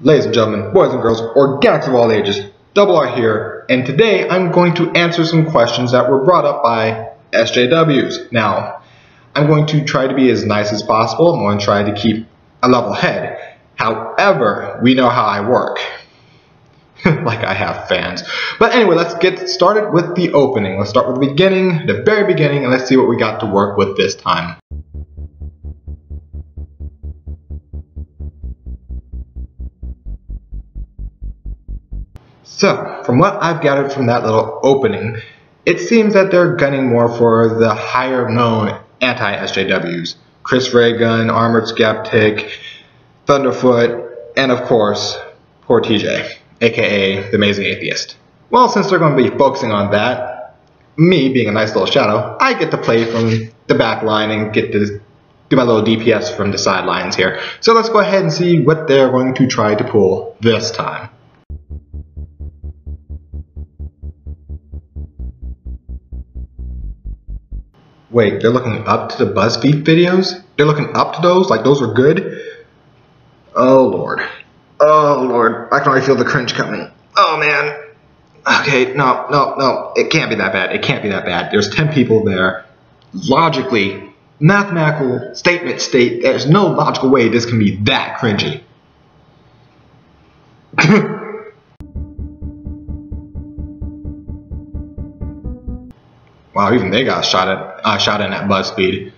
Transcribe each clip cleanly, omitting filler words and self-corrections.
Ladies and gentlemen, boys and girls, organics of all ages, Double R here, and today I'm going to answer some questions that were brought up by SJWs. Now, I'm going to try to be as nice as possible. I'm going to try to keep a level head. However, we know how I work. Like I have fans. But anyway, let's get started with the opening. Let's start with the beginning, the very beginning, and let's see what we got to work with this time. So, from what I've gathered from that little opening, it seems that they're gunning more for the higher known anti-SJWs. Chris Ray Gun, Armored Skeptic, Thunderfoot, and of course, poor TJ, aka the Amazing Atheist. Well, since they're going to be focusing on that, me being a nice little shadow, I get to play from the back line and get to do my little DPS from the sidelines here. So let's go ahead and see what they're going to try to pull this time. Wait, they're looking up to the BuzzFeed videos? They're looking up to those? Like those are good? Oh Lord. Oh Lord. I can already feel the cringe coming. Oh man. Okay, no. It can't be that bad. It can't be that bad. There's 10 people there. Logically, mathematical statement state, there's no logical way this can be that cringy. Wow, even they got shot in at BuzzFeed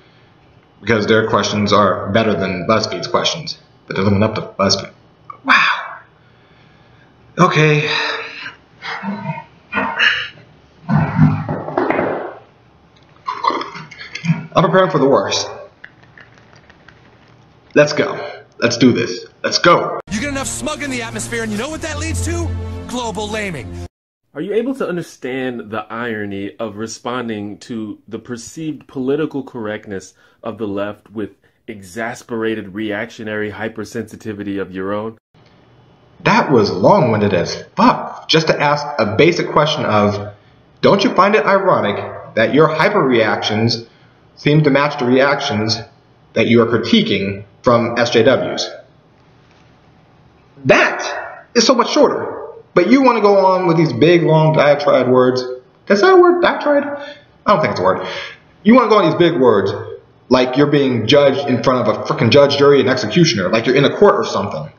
because their questions are better than BuzzFeed's questions. But they're living up to BuzzFeed. Wow. Okay. I'm preparing for the worst. Let's go. Let's do this. Let's go. You get enough smug in the atmosphere, and you know what that leads to? Global laming. Are you able to understand the irony of responding to the perceived political correctness of the left with exasperated reactionary hypersensitivity of your own? That was long-winded as fuck. Just to ask a basic question of, don't you find it ironic that your hyper-reactions seem to match the reactions that you are critiquing from SJWs? That is so much shorter. But you want to go on with these big, long diatribe words. Is that a word, diatribe? I don't think it's a word. You want to go on these big words like you're being judged in front of a freaking judge, jury, and executioner, like you're in a court or something.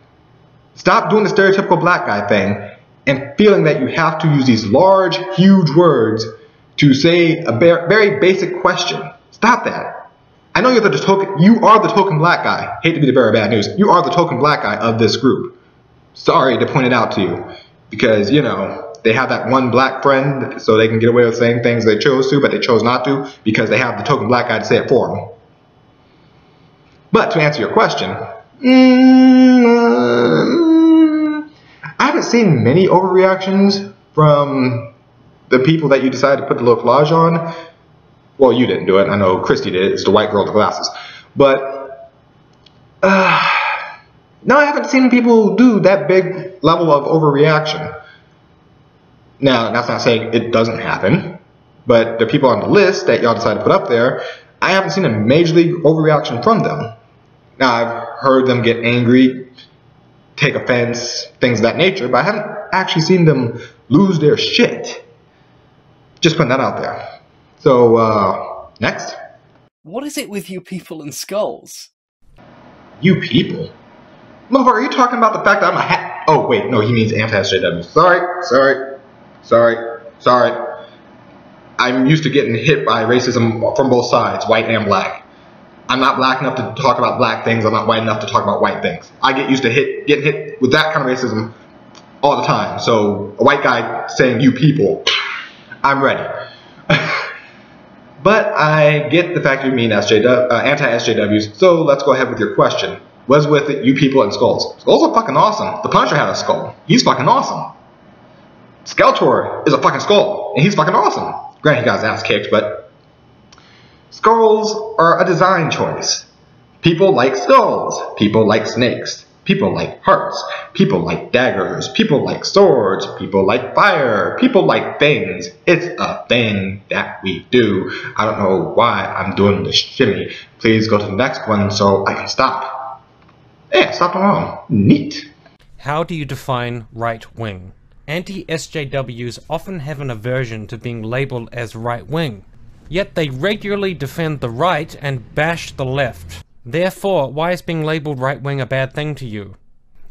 Stop doing the stereotypical black guy thing and feeling that you have to use these large, huge words to say a very basic question. Stop that. I know you are the token black guy. Hate to be the bearer of bad news. You are the token black guy of this group. Sorry to point it out to you. Because, you know, they have that one black friend, so they can get away with saying things they chose to, but they chose not to, because they have the token black guy to say it for them. But to answer your question, I haven't seen many overreactions from the people that you decided to put the little collage on. Well, you didn't do it. I know Christy did it. It's the white girl with the glasses. But, no, I haven't seen people do that big level of overreaction. Now, that's not saying it doesn't happen, but the people on the list that y'all decided to put up there, I haven't seen a major league overreaction from them. Now, I've heard them get angry, take offense, things of that nature, but I haven't actually seen them lose their shit. Just putting that out there. So, next. What is it with you people and skulls? You people? Motherfucker, are you talking about the fact that I'm a hat? Oh, wait, no, he means anti-SJWs. Sorry. I'm used to getting hit by racism from both sides, white and black. I'm not black enough to talk about black things. I'm not white enough to talk about white things. I get used to getting hit with that kind of racism all the time. So, a white guy saying, you people, I'm ready. But I get the fact you mean anti-SJWs, so let's go ahead with your question. Was with it, you people and skulls. Skulls are fucking awesome. The Punisher had a skull. He's fucking awesome. Skeletor is a fucking skull, and he's fucking awesome. Granted, he got his ass kicked, but skulls are a design choice. People like skulls. People like snakes. People like hearts. People like daggers. People like swords. People like fire. People like things. It's a thing that we do. I don't know why I'm doing this shimmy. Please go to the next one so I can stop. Yeah, stop along. Neat. How do you define right-wing? Anti-SJWs often have an aversion to being labelled as right-wing, yet they regularly defend the right and bash the left. Therefore, why is being labelled right-wing a bad thing to you?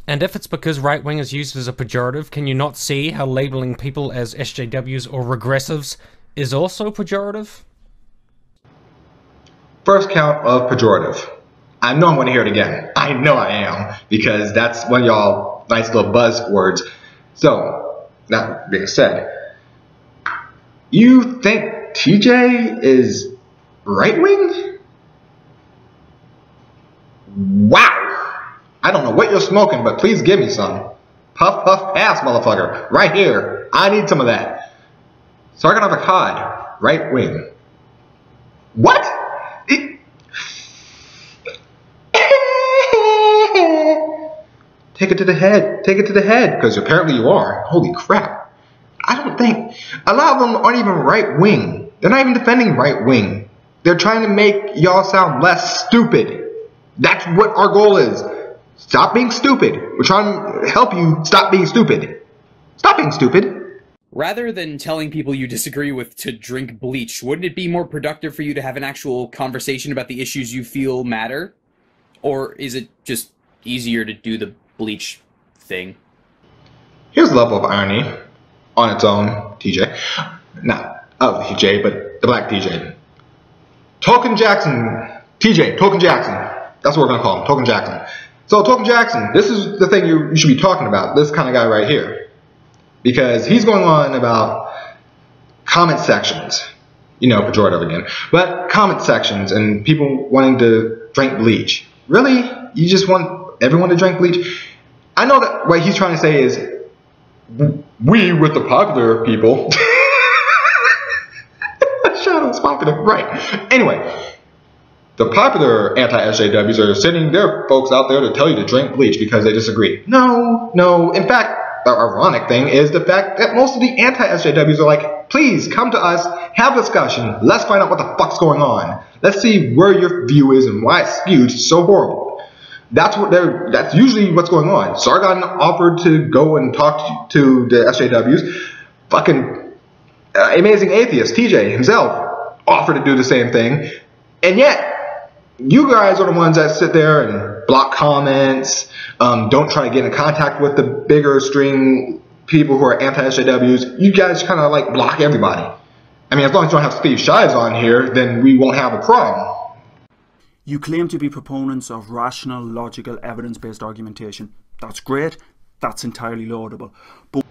And if it's because right-wing is used as a pejorative, can you not see how labelling people as SJWs or regressives is also pejorative? First count of pejorative. I know I'm going to hear it again. I know I am, because that's one of y'all nice little buzzwords. So, that being said, you think TJ is right-wing? Wow! I don't know what you're smoking, but please give me some. Puff, puff, pass, motherfucker. Right here. I need some of that. Sargon of Akkad, right-wing. What? Take it to the head. Take it to the head, because apparently you are. Holy crap. I don't think... A lot of them aren't even right-wing. They're not even defending right-wing. They're trying to make y'all sound less stupid. That's what our goal is. Stop being stupid. We're trying to help you stop being stupid. Stop being stupid. Rather than telling people you disagree with to drink bleach, wouldn't it be more productive for you to have an actual conversation about the issues you feel matter? Or is it just easier to do the bleach thing? Here's a level of irony on its own, TJ. Not of TJ, but the black TJ. Token Jackson. TJ, Token Jackson. That's what we're going to call him, Token Jackson. So, Token Jackson, this is the thing you should be talking about. This kind of guy right here. Because he's going on about comment sections. You know, pejorative again. But comment sections and people wanting to drink bleach. Really? You just want everyone to drink bleach? I know that what he's trying to say is, we with the popular people. Shadow's popular, right. Anyway. The popular anti-SJWs are sending their folks out there to tell you to drink bleach because they disagree. No, no. In fact, the ironic thing is the fact that most of the anti-SJWs are like, please come to us, have a discussion, let's find out what the fuck's going on. Let's see where your view is and why it's skewed so horrible. That's usually what's going on. Sargon offered to go and talk to the SJWs. Fucking amazing atheist, TJ himself, offered to do the same thing. And yet, you guys are the ones that sit there and block comments, don't try to get in contact with the bigger string people who are anti-SJWs. You guys kind of like block everybody. I mean, as long as you don't have Steve Shives on here, then we won't have a problem. You claim to be proponents of rational, logical, evidence-based argumentation. That's great. That's entirely laudable. But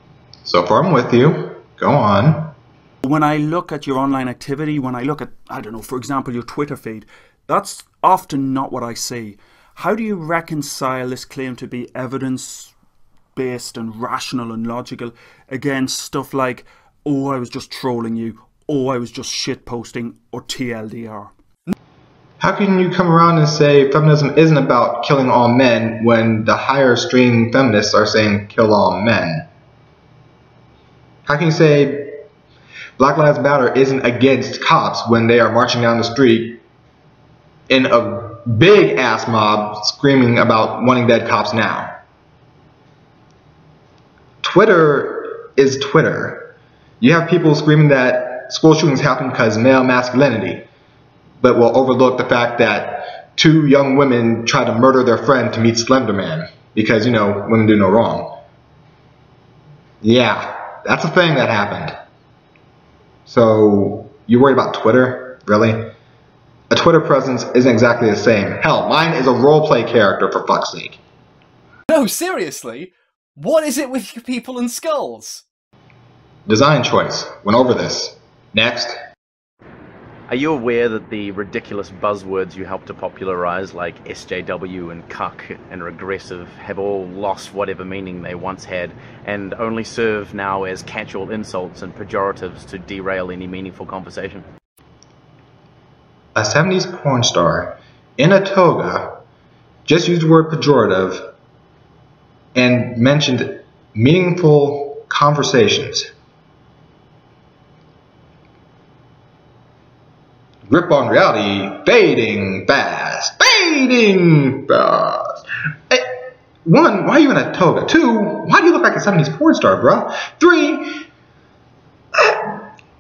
so far I'm with you. Go on. when I look at your online activity, when I look at, I don't know, for example, your Twitter feed, that's often not what I see. How do you reconcile this claim to be evidence-based and rational and logical against stuff like, oh, I was just trolling you, oh, I was just shitposting, or TLDR? How can you come around and say feminism isn't about killing all men when the higher string feminists are saying kill all men? How can you say Black Lives Matter isn't against cops when they are marching down the street in a big ass mob screaming about wanting dead cops now? Twitter is Twitter. You have people screaming that school shootings happen because male masculinity, but will overlook the fact that 2 young women tried to murder their friend to meet Slender Man because, you know, women do no wrong. Yeah, that's a thing that happened. So, you worried about Twitter? Really? A Twitter presence isn't exactly the same. Hell, mine is a roleplay character, for fuck's sake. No, seriously? What is it with you people and skulls? Design choice. Went over this. Next. Are you aware that the ridiculous buzzwords you helped to popularize, like SJW and cuck and regressive, have all lost whatever meaning they once had and only serve now as casual insults and pejoratives to derail any meaningful conversation? A 70s porn star in a toga just used the word pejorative and mentioned meaningful conversations. Grip on reality, fading fast, fading fast. 1, why are you in a toga? 2, why do you look like a 70s porn star, bro? 3,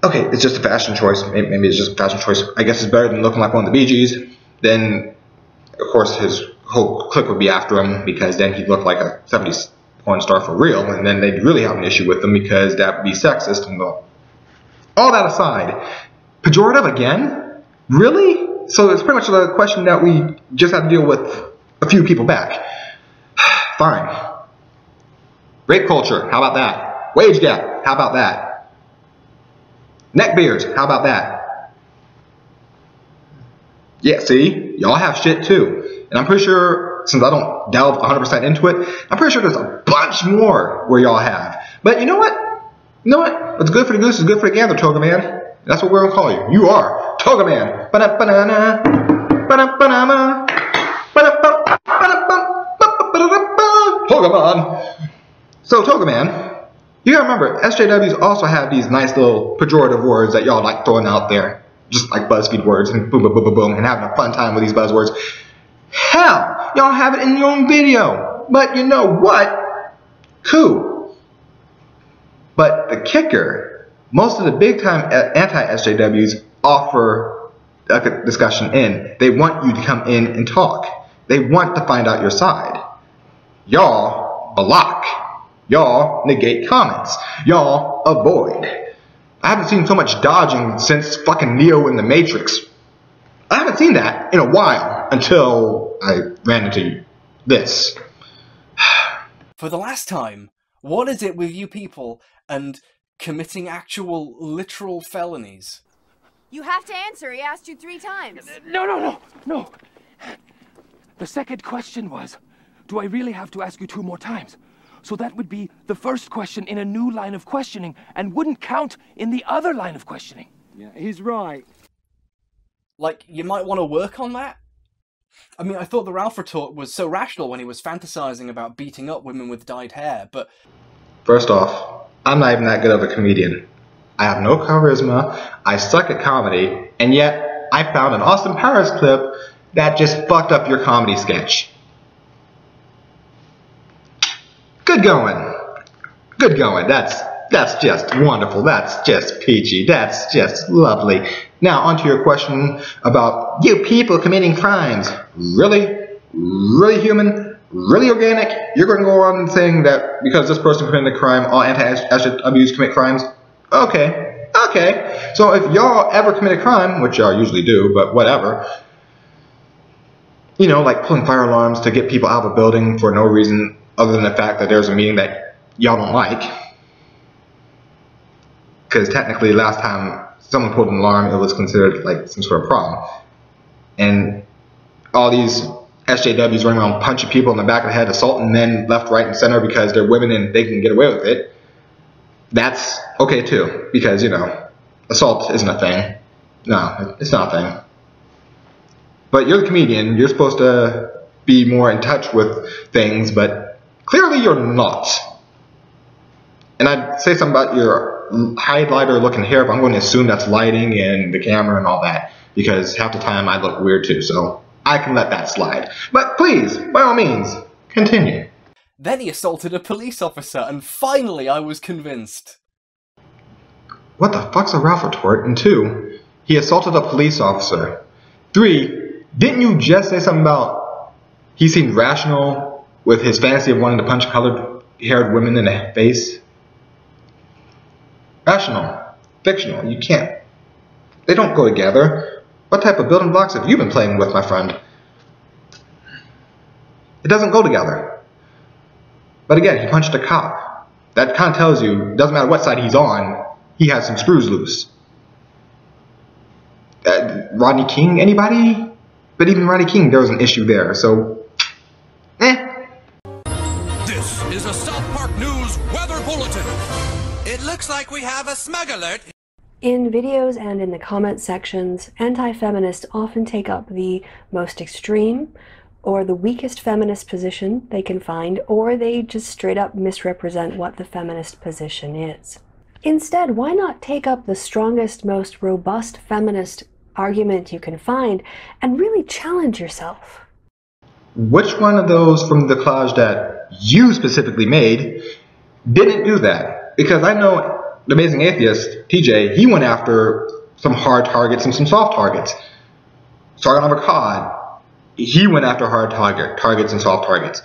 okay, it's just a fashion choice. Maybe it's just a fashion choice. I guess it's better than looking like one of the Bee Gees. Then, of course, his whole clique would be after him because then he'd look like a 70s porn star for real, and then they'd really have an issue with him because that would be sexist. And all that aside, pejorative again? Really? So it's pretty much the question that we just had to deal with a few people back. Fine. Rape culture, how about that? Wage gap, how about that? Neckbeards, how about that? Yeah, see? Y'all have shit too. And I'm pretty sure, since I don't delve 100% into it, I'm pretty sure there's a bunch more where y'all have. But you know what? You know what? What's good for the goose is good for the gander, Toga Man. That's what we're going to call you. You are Toga Man. Toga Man. So, Toga Man, you gotta remember, SJWs also have these nice little pejorative words that y'all like throwing out there. Just like BuzzFeed words and boom, boom, boom, boom, boom, and having a fun time with these buzzwords. Hell, y'all have it in your own video. But you know what? Cool. But the kicker, most of the big time anti-SJWs offer a discussion in. They want you to come in and talk. They want to find out your side. Y'all block. Y'all negate comments. Y'all avoid. I haven't seen so much dodging since fucking Neo in the Matrix. I haven't seen that in a while until I ran into this. For the last time, what is it with you people and committing actual literal felonies? You have to answer. He asked you 3 times. No. The second question was, do I really have to ask you 2 more times? So that would be the first question in a new line of questioning and wouldn't count in the other line of questioning. Yeah, he's right. Like, you might want to work on that? I mean, I thought the Ralph retort was so rational when he was fantasizing about beating up women with dyed hair, but... First off, I'm not even that good of a comedian. I have no charisma, I suck at comedy, and yet I found an Austin Powers clip that just fucked up your comedy sketch. Good going. Good going. That's just wonderful. That's just peachy. That's just lovely. Now, onto your question about you people committing crimes. Really? Really human? Really organic? You're going to go on saying that because this person committed a crime, all anti-SJWs commit crimes? Okay. Okay. So if y'all ever commit a crime, which y'all usually do, but whatever, you know, like pulling fire alarms to get people out of a building for no reason other than the fact that there's a meeting that y'all don't like. Because technically last time someone pulled an alarm, it was considered like some sort of problem. And all these SJWs running around punching people in the back of the head, assaulting men left, right, and center because they're women and they can get away with it. That's okay too, because, you know, assault isn't a thing. No, it's not a thing. But you're the comedian, you're supposed to be more in touch with things, but clearly you're not. And I'd say something about your highlighter looking hair, but I'm going to assume that's lighting and the camera and all that, because half the time I look weird too, so I can let that slide. But please, by all means, continue. Then he assaulted a police officer, and finally I was convinced. What the fuck's a Ralph retort? And 2, he assaulted a police officer. 3, didn't you just say something about he seemed rational with his fantasy of wanting to punch colored-haired women in the face? Rational. Fictional. You can't. They don't go together. What type of building blocks have you been playing with, my friend? It doesn't go together. But again, he punched a cop. That kind of tells you, doesn't matter what side he's on, he has some screws loose. Rodney King, anybody? But even Rodney King, there was an issue there, so... This is a South Park News Weather Bulletin. It looks like we have a smug alert. In videos and in the comment sections, anti-feminists often take up the most extreme or the weakest feminist position they can find, or they just straight up misrepresent what the feminist position is. Instead, why not take up the strongest, most robust feminist argument you can find and really challenge yourself? which one of those from the collage that you specifically made didn't do that? Because I know the Amazing Atheist, TJ, he went after some hard targets and some soft targets. Sargon of Akkad, he went after hard targets and soft targets.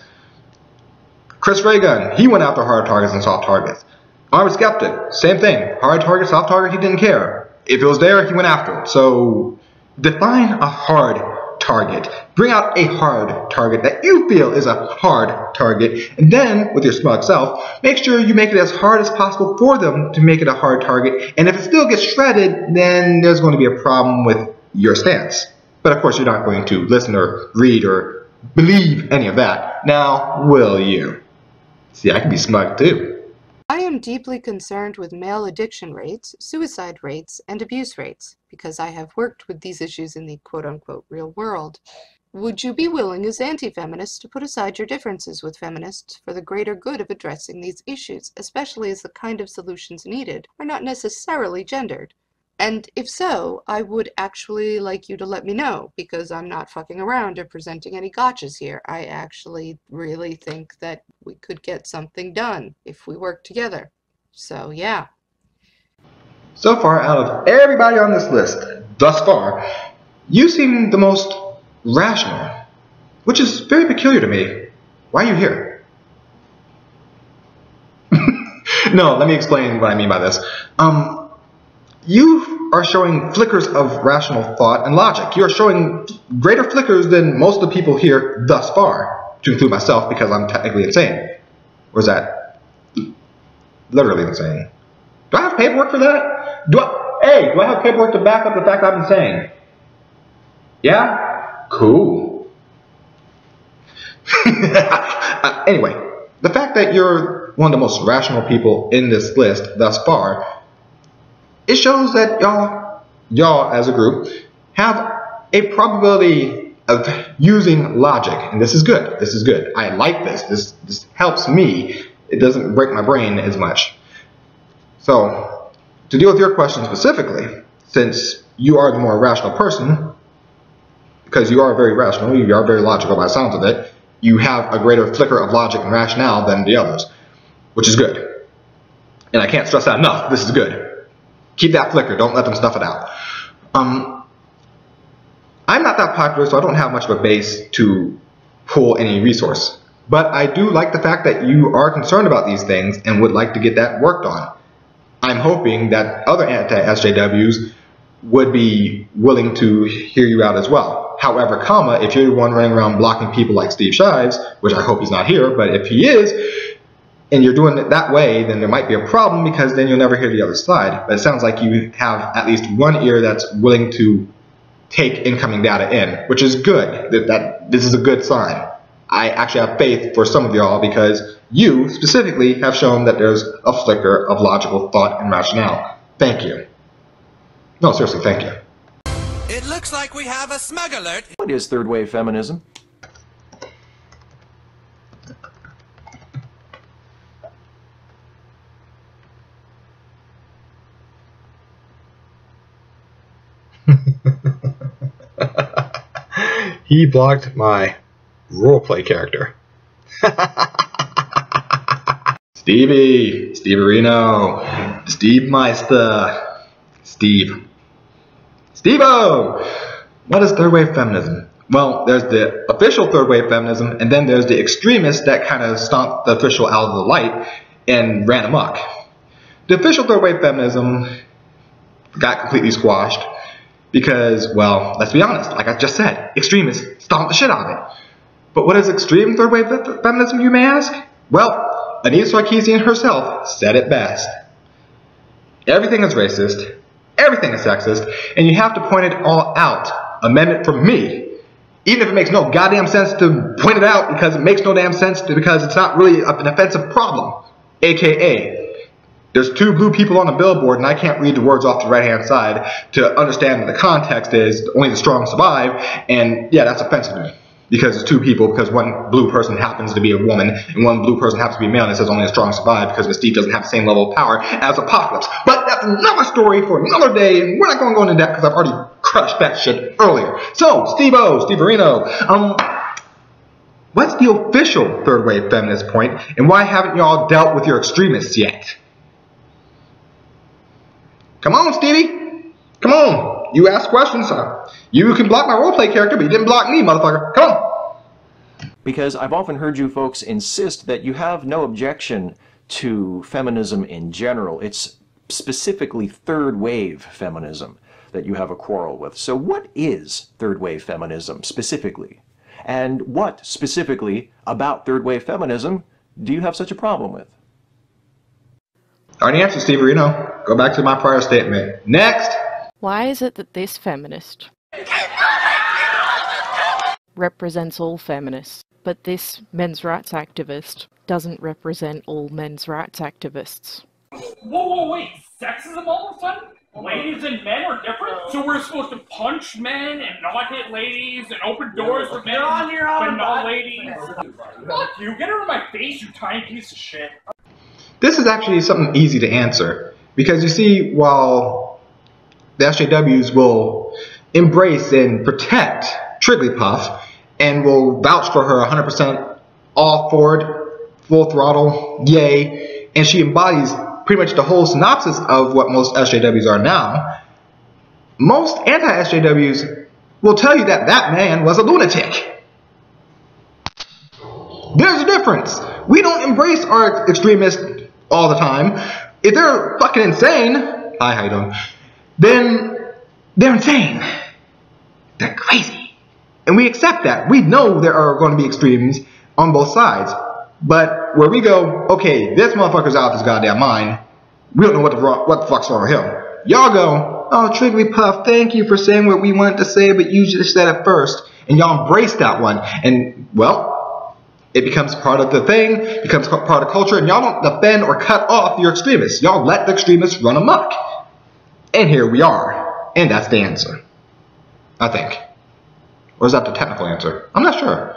Chris Reagan, he went after hard targets and soft targets. Armored Skeptic, same thing. Hard target, soft target, he didn't care. If it was there, he went after it. So define a hard target. Bring out a hard target that you feel is a hard target. And then, with your smug self, make sure you make it as hard as possible for them to make it a hard target. And if it still gets shredded, then there's going to be a problem with your stance. But of course, you're not going to listen or read or believe any of that. Now, will you? See, I can be smug too. I am deeply concerned with male addiction rates, suicide rates, and abuse rates, because I have worked with these issues in the quote-unquote real world. Would you be willing as anti-feminists to put aside your differences with feminists for the greater good of addressing these issues, especially as the kind of solutions needed are not necessarily gendered? And if so, I would actually like you to let me know, because I'm not fucking around or presenting any gotchas here. I actually really think that we could get something done if we work together. So, yeah. So far, out of everybody on this list, thus far, you seem the most rational, which is very peculiar to me. Why are you here? No, let me explain what I mean by this. You are showing flickers of rational thought and logic. You are showing greater flickers than most of the people here thus far, to include myself because I'm technically insane. Or is that literally insane? Do I have paperwork for that? Do I have paperwork to back up the fact that I'm insane? Yeah? Cool. Anyway, the fact that you're one of the most rational people in this list thus far, it shows that y'all as a group have a probability of using logic, and this is good. This is good. I like this. This helps me. It doesn't break my brain as much. So, to deal with your question specifically, since you are the more rational person, because you are very rational, you are very logical by the sounds of it, you have a greater flicker of logic and rationale than the others, which is good. And I can't stress that enough. This is good. Keep that flicker. Don't let them snuff it out. I'm not that popular, so I don't have much of a base to pull any resource. But I do like the fact that you are concerned about these things and would like to get that worked on. I'm hoping that other anti-SJWs would be willing to hear you out as well. However, if you're the one running around blocking people like Steve Shives, which I hope he's not here, but if he is, and you're doing it that way, then there might be a problem because then you'll never hear the other side. But it sounds like you have at least one ear that's willing to take incoming data in, which is good. This is a good sign. I actually have faith for some of y'all because you specifically have shown that there's a flicker of logical thought and rationale. Thank you. No, seriously, thank you. It looks like we have a smug alert. What is third wave feminism? He blocked my roleplay character. Stevie Reno, Steve Meister, Steve-O! What is third wave feminism? Well, there's the official third wave feminism, and then there's the extremists that kind of stomped the official out of the light and ran amok. The official third wave feminism got completely squashed because, well, let's be honest, like I just said, extremists stomped the shit out of it. But what is extreme third wave feminism, you may ask? Well, Anita Sarkeesian herself said it best. Everything is racist, everything is sexist, and you have to point it all out. Amendment from me. Even if it makes no goddamn sense to point it out because it makes no damn sense because it's not really an offensive problem. AKA, there's two blue people on a billboard and I can't read the words off the right hand side to understand that the context is only the strong survive, and yeah, that's offensive to me. Because it's two people, because one blue person happens to be a woman, and one blue person happens to be male, and it says only the strong survive because Mystique doesn't have the same level of power as Apocalypse. But that's another story for another day, and we're not going to go into that because I've already crushed that shit earlier. So, Steve-O, Steve Reno, What's the official third wave feminist point, and why haven't y'all dealt with your extremists yet? Come on, Stevie. Come on. You ask questions. You can block my roleplay character, but you didn't block me, motherfucker. Come on. Because I've often heard you folks insist that you have no objection to feminism in general. It's specifically third wave feminism that you have a quarrel with. So what is third wave feminism specifically? And what specifically about third wave feminism do you have such a problem with? I already answered, Steve Reno. Go back to my prior statement. Next! Why is it that this feminist represents all feminists, but this men's rights activist doesn't represent all men's rights activists? Whoa, wait, sexism all of a sudden? Ladies and men are different? So we're supposed to punch men and not hit ladies and open doors for men but not ladies? Fuck you, get out of my face, you tiny piece of shit. This is actually something easy to answer, because you see, while the SJWs will embrace and protect Trigglypuff and will vouch for her 100% all forward, full throttle, yay, and she embodies pretty much the whole synopsis of what most SJWs are now, most anti-SJWs will tell you that that man was a lunatic. There's a difference. We don't embrace our extremists all the time. If they're fucking insane, hi, how you doing? Then they're insane. They're crazy. And we accept that. We know there are going to be extremes on both sides. But where we go, okay, this motherfucker's out of his goddamn mind. We don't know what the fuck's wrong with him. Y'all go, oh, Trigglypuff, thank you for saying what we wanted to say, but you just said it first. And y'all embrace that one. And, well, it becomes part of the thing, becomes part of culture, and y'all don't defend or cut off your extremists. Y'all let the extremists run amok. And here we are. And that's the answer. I think. Or is that the technical answer? I'm not sure.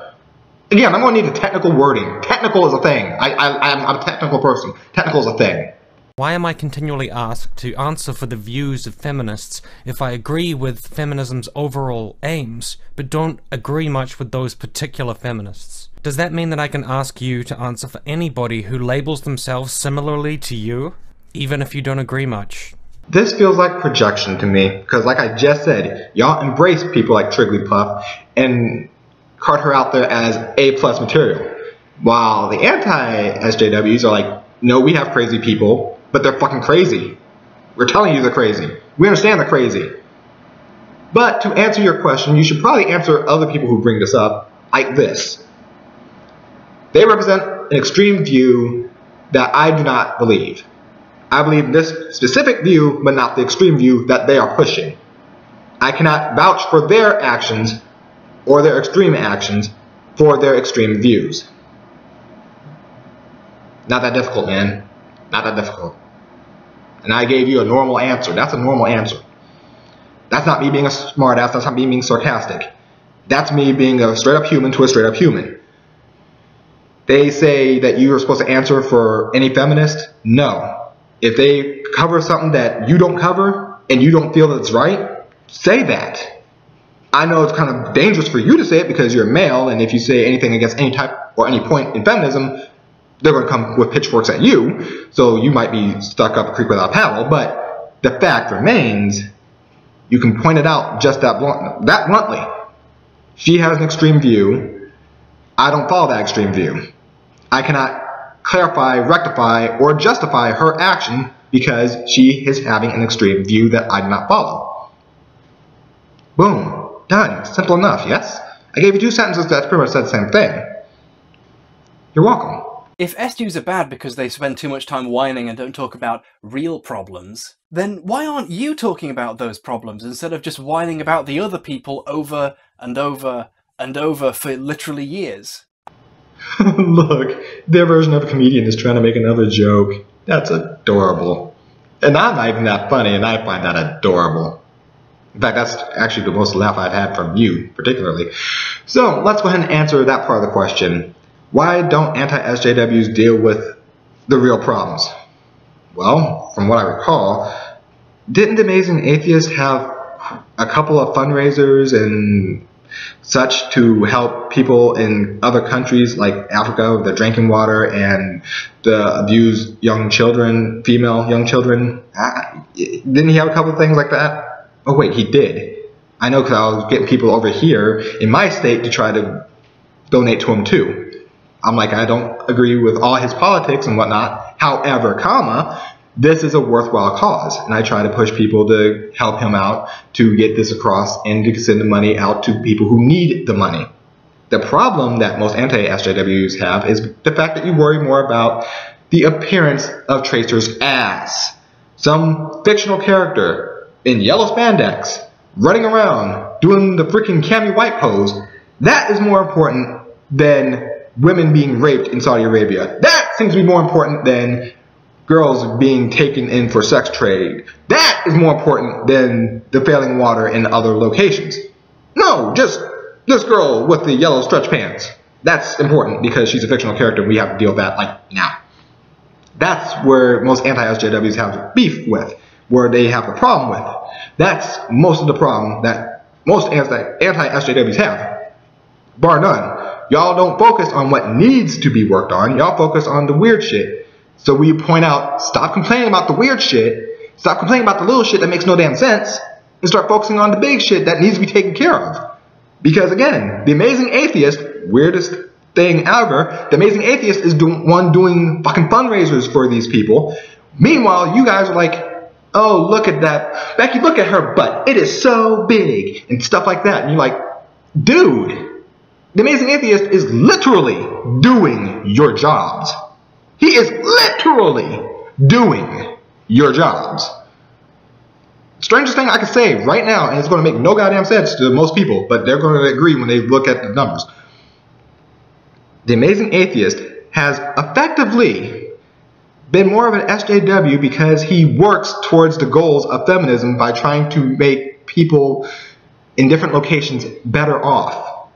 Again, I'm going to need a technical wording. Technical is a thing. I'm a technical person. Technical is a thing. Why am I continually asked to answer for the views of feminists if I agree with feminism's overall aims, but don't agree much with those particular feminists? Does that mean that I can ask you to answer for anybody who labels themselves similarly to you, even if you don't agree much? This feels like projection to me, because like I just said, y'all embrace people like Trigglypuff and cart her out there as A+ material. While the anti-SJWs are like, no, we have crazy people, but they're fucking crazy. We're telling you they're crazy. We understand they're crazy. But to answer your question, you should probably answer other people who bring this up like this. They represent an extreme view that I do not believe. I believe in this specific view, but not the extreme view that they are pushing. I cannot vouch for their actions or their extreme actions for their extreme views. Not that difficult, man. Not that difficult. And I gave you a normal answer. That's a normal answer. That's not me being a smartass. That's not me being sarcastic. That's me being a straight up human to a straight up human. They say that you are supposed to answer for any feminist. No. If they cover something that you don't cover and you don't feel that it's right, say that. I know it's kind of dangerous for you to say it because you're a male, and if you say anything against any type or any point in feminism, they're going to come with pitchforks at you, so you might be stuck up a creek without a paddle. But the fact remains, you can point it out just that bluntly. She has an extreme view. I don't follow that extreme view. I cannot clarify, rectify, or justify her action because she is having an extreme view that I do not follow. Boom. Done. Simple enough, yes? I gave you 2 sentences that pretty much said the same thing. You're welcome. If SJWs are bad because they spend too much time whining and don't talk about real problems, then why aren't you talking about those problems instead of just whining about the other people over and over and over for literally years? Look, their version of a comedian is trying to make another joke. That's adorable. And I'm not even that funny, and I find that adorable. In fact, that's actually the most laugh I've had from you, particularly. So, let's go ahead and answer that part of the question. Why don't anti-SJWs deal with the real problems? Well, from what I recall, didn't Amazing Atheists have a couple of fundraisers and such to help people in other countries like Africa with the drinking water and the abused young children, female young children. Didn't he have a couple of things like that? Oh wait, he did. I know, because I was getting people over here in my state to try to donate to him too. I'm like, I don't agree with all his politics and whatnot. However, this is a worthwhile cause, and I try to push people to help him out to get this across and to send the money out to people who need the money. The problem that most anti-SJWs have is the fact that you worry more about the appearance of Tracer's ass. Some fictional character in yellow spandex running around doing the freaking Cammy White pose, that is more important than women being raped in Saudi Arabia. That seems to be more important than girls being taken in for sex trade. That is more important than the failing water in other locations. No, just this girl with the yellow stretch pants. That's important because she's a fictional character and we have to deal with that like now. That's where most anti-SJWs have beef with, where they have a problem with. That's most of the problem that most anti-SJWs have, bar none. Y'all don't focus on what needs to be worked on, y'all focus on the weird shit. So we point out, stop complaining about the weird shit, stop complaining about the little shit that makes no damn sense, and start focusing on the big shit that needs to be taken care of. Because again, the Amazing Atheist, weirdest thing ever, the Amazing Atheist is the one doing fucking fundraisers for these people. Meanwhile, you guys are like, oh, look at that, Becky, look at her butt, it is so big, and stuff like that. And you're like, dude, the Amazing Atheist is literally doing your jobs. He is literally doing your jobs. Strangest thing I can say right now, and it's going to make no goddamn sense to most people, but they're going to agree when they look at the numbers. The Amazing Atheist has effectively been more of an SJW because he works towards the goals of feminism by trying to make people in different locations better off.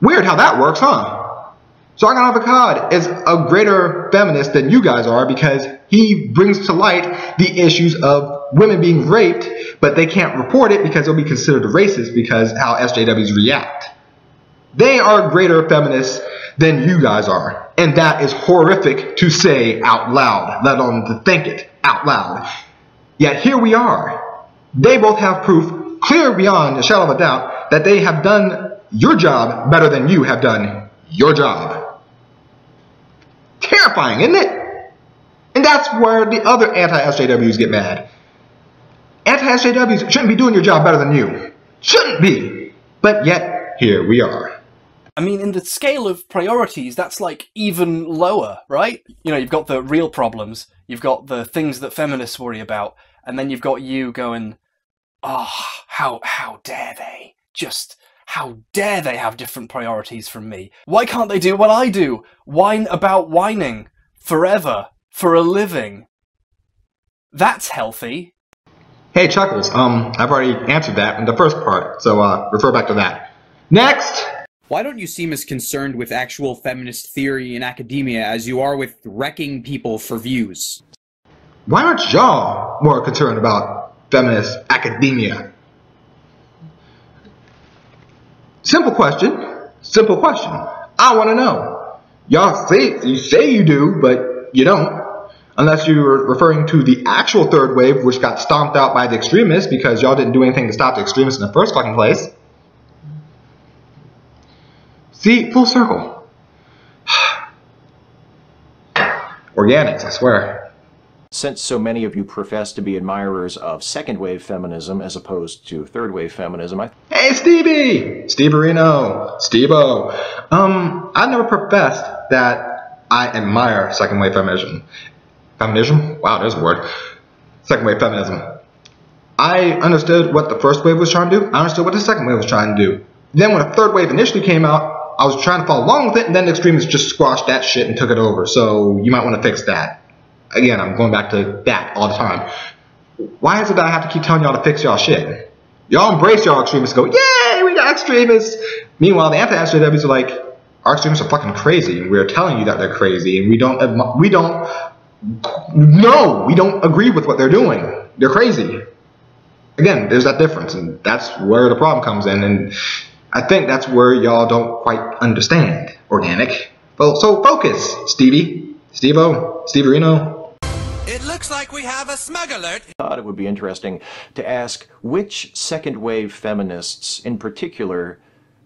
Weird how that works, huh? Sargon of Akkad is a greater feminist than you guys are because he brings to light the issues of women being raped, but they can't report it because they'll be considered racist because how SJWs react. They are greater feminists than you guys are, and that is horrific to say out loud, let alone to think it out loud. Yet here we are. They both have proof, clear beyond a shadow of a doubt, that they have done your job better than you have done your job. Terrifying, isn't it? And that's where the other anti-SJWs get mad. Anti-SJWs shouldn't be doing your job better than you. Shouldn't be. But yet, here we are. I mean, in the scale of priorities, that's like even lower, right? You know, you've got the real problems, you've got the things that feminists worry about, and then you've got you going, oh, how dare they? Just, how dare they have different priorities from me? Why can't they do what I do? Whine about whining forever for a living. That's healthy. Hey, Chuckles, I've already answered that in the first part, so refer back to that. Next! Why don't you seem as concerned with actual feminist theory in academia as you are with wrecking people for views? Why aren't y'all more concerned about feminist academia? Simple question. Simple question. I want to know. Y'all say you do, but you don't. Unless you're referring to the actual third wave, which got stomped out by the extremists because y'all didn't do anything to stop the extremists in the first fucking place. See, full circle. Organics, I swear. Since so many of you profess to be admirers of second-wave feminism as opposed to third-wave feminism, Hey, Stevie! Steverino! Steve-O! I never professed that I admire second-wave feminism. Feminism? Wow, there's a word. Second-wave feminism. I understood what the first wave was trying to do. I understood what the second wave was trying to do. Then when the third wave initially came out, I was trying to follow along with it, and then the extremists just squashed that shit and took it over. So you might want to fix that. Again, I'm going back to that all the time. Why is it that I have to keep telling y'all to fix y'all shit? Y'all embrace y'all extremists, go, yay, we got extremists. Meanwhile, the anti-SJWs are like, our extremists are fucking crazy, and we're telling you that they're crazy, and we don't agree with what they're doing. They're crazy. Again, there's that difference, and that's where the problem comes in, and I think that's where y'all don't quite understand organic. Well, so focus, Stevie. Steve-O. Steve-Reno. It looks like we have a smug alert. I thought it would be interesting to ask which second-wave feminists in particular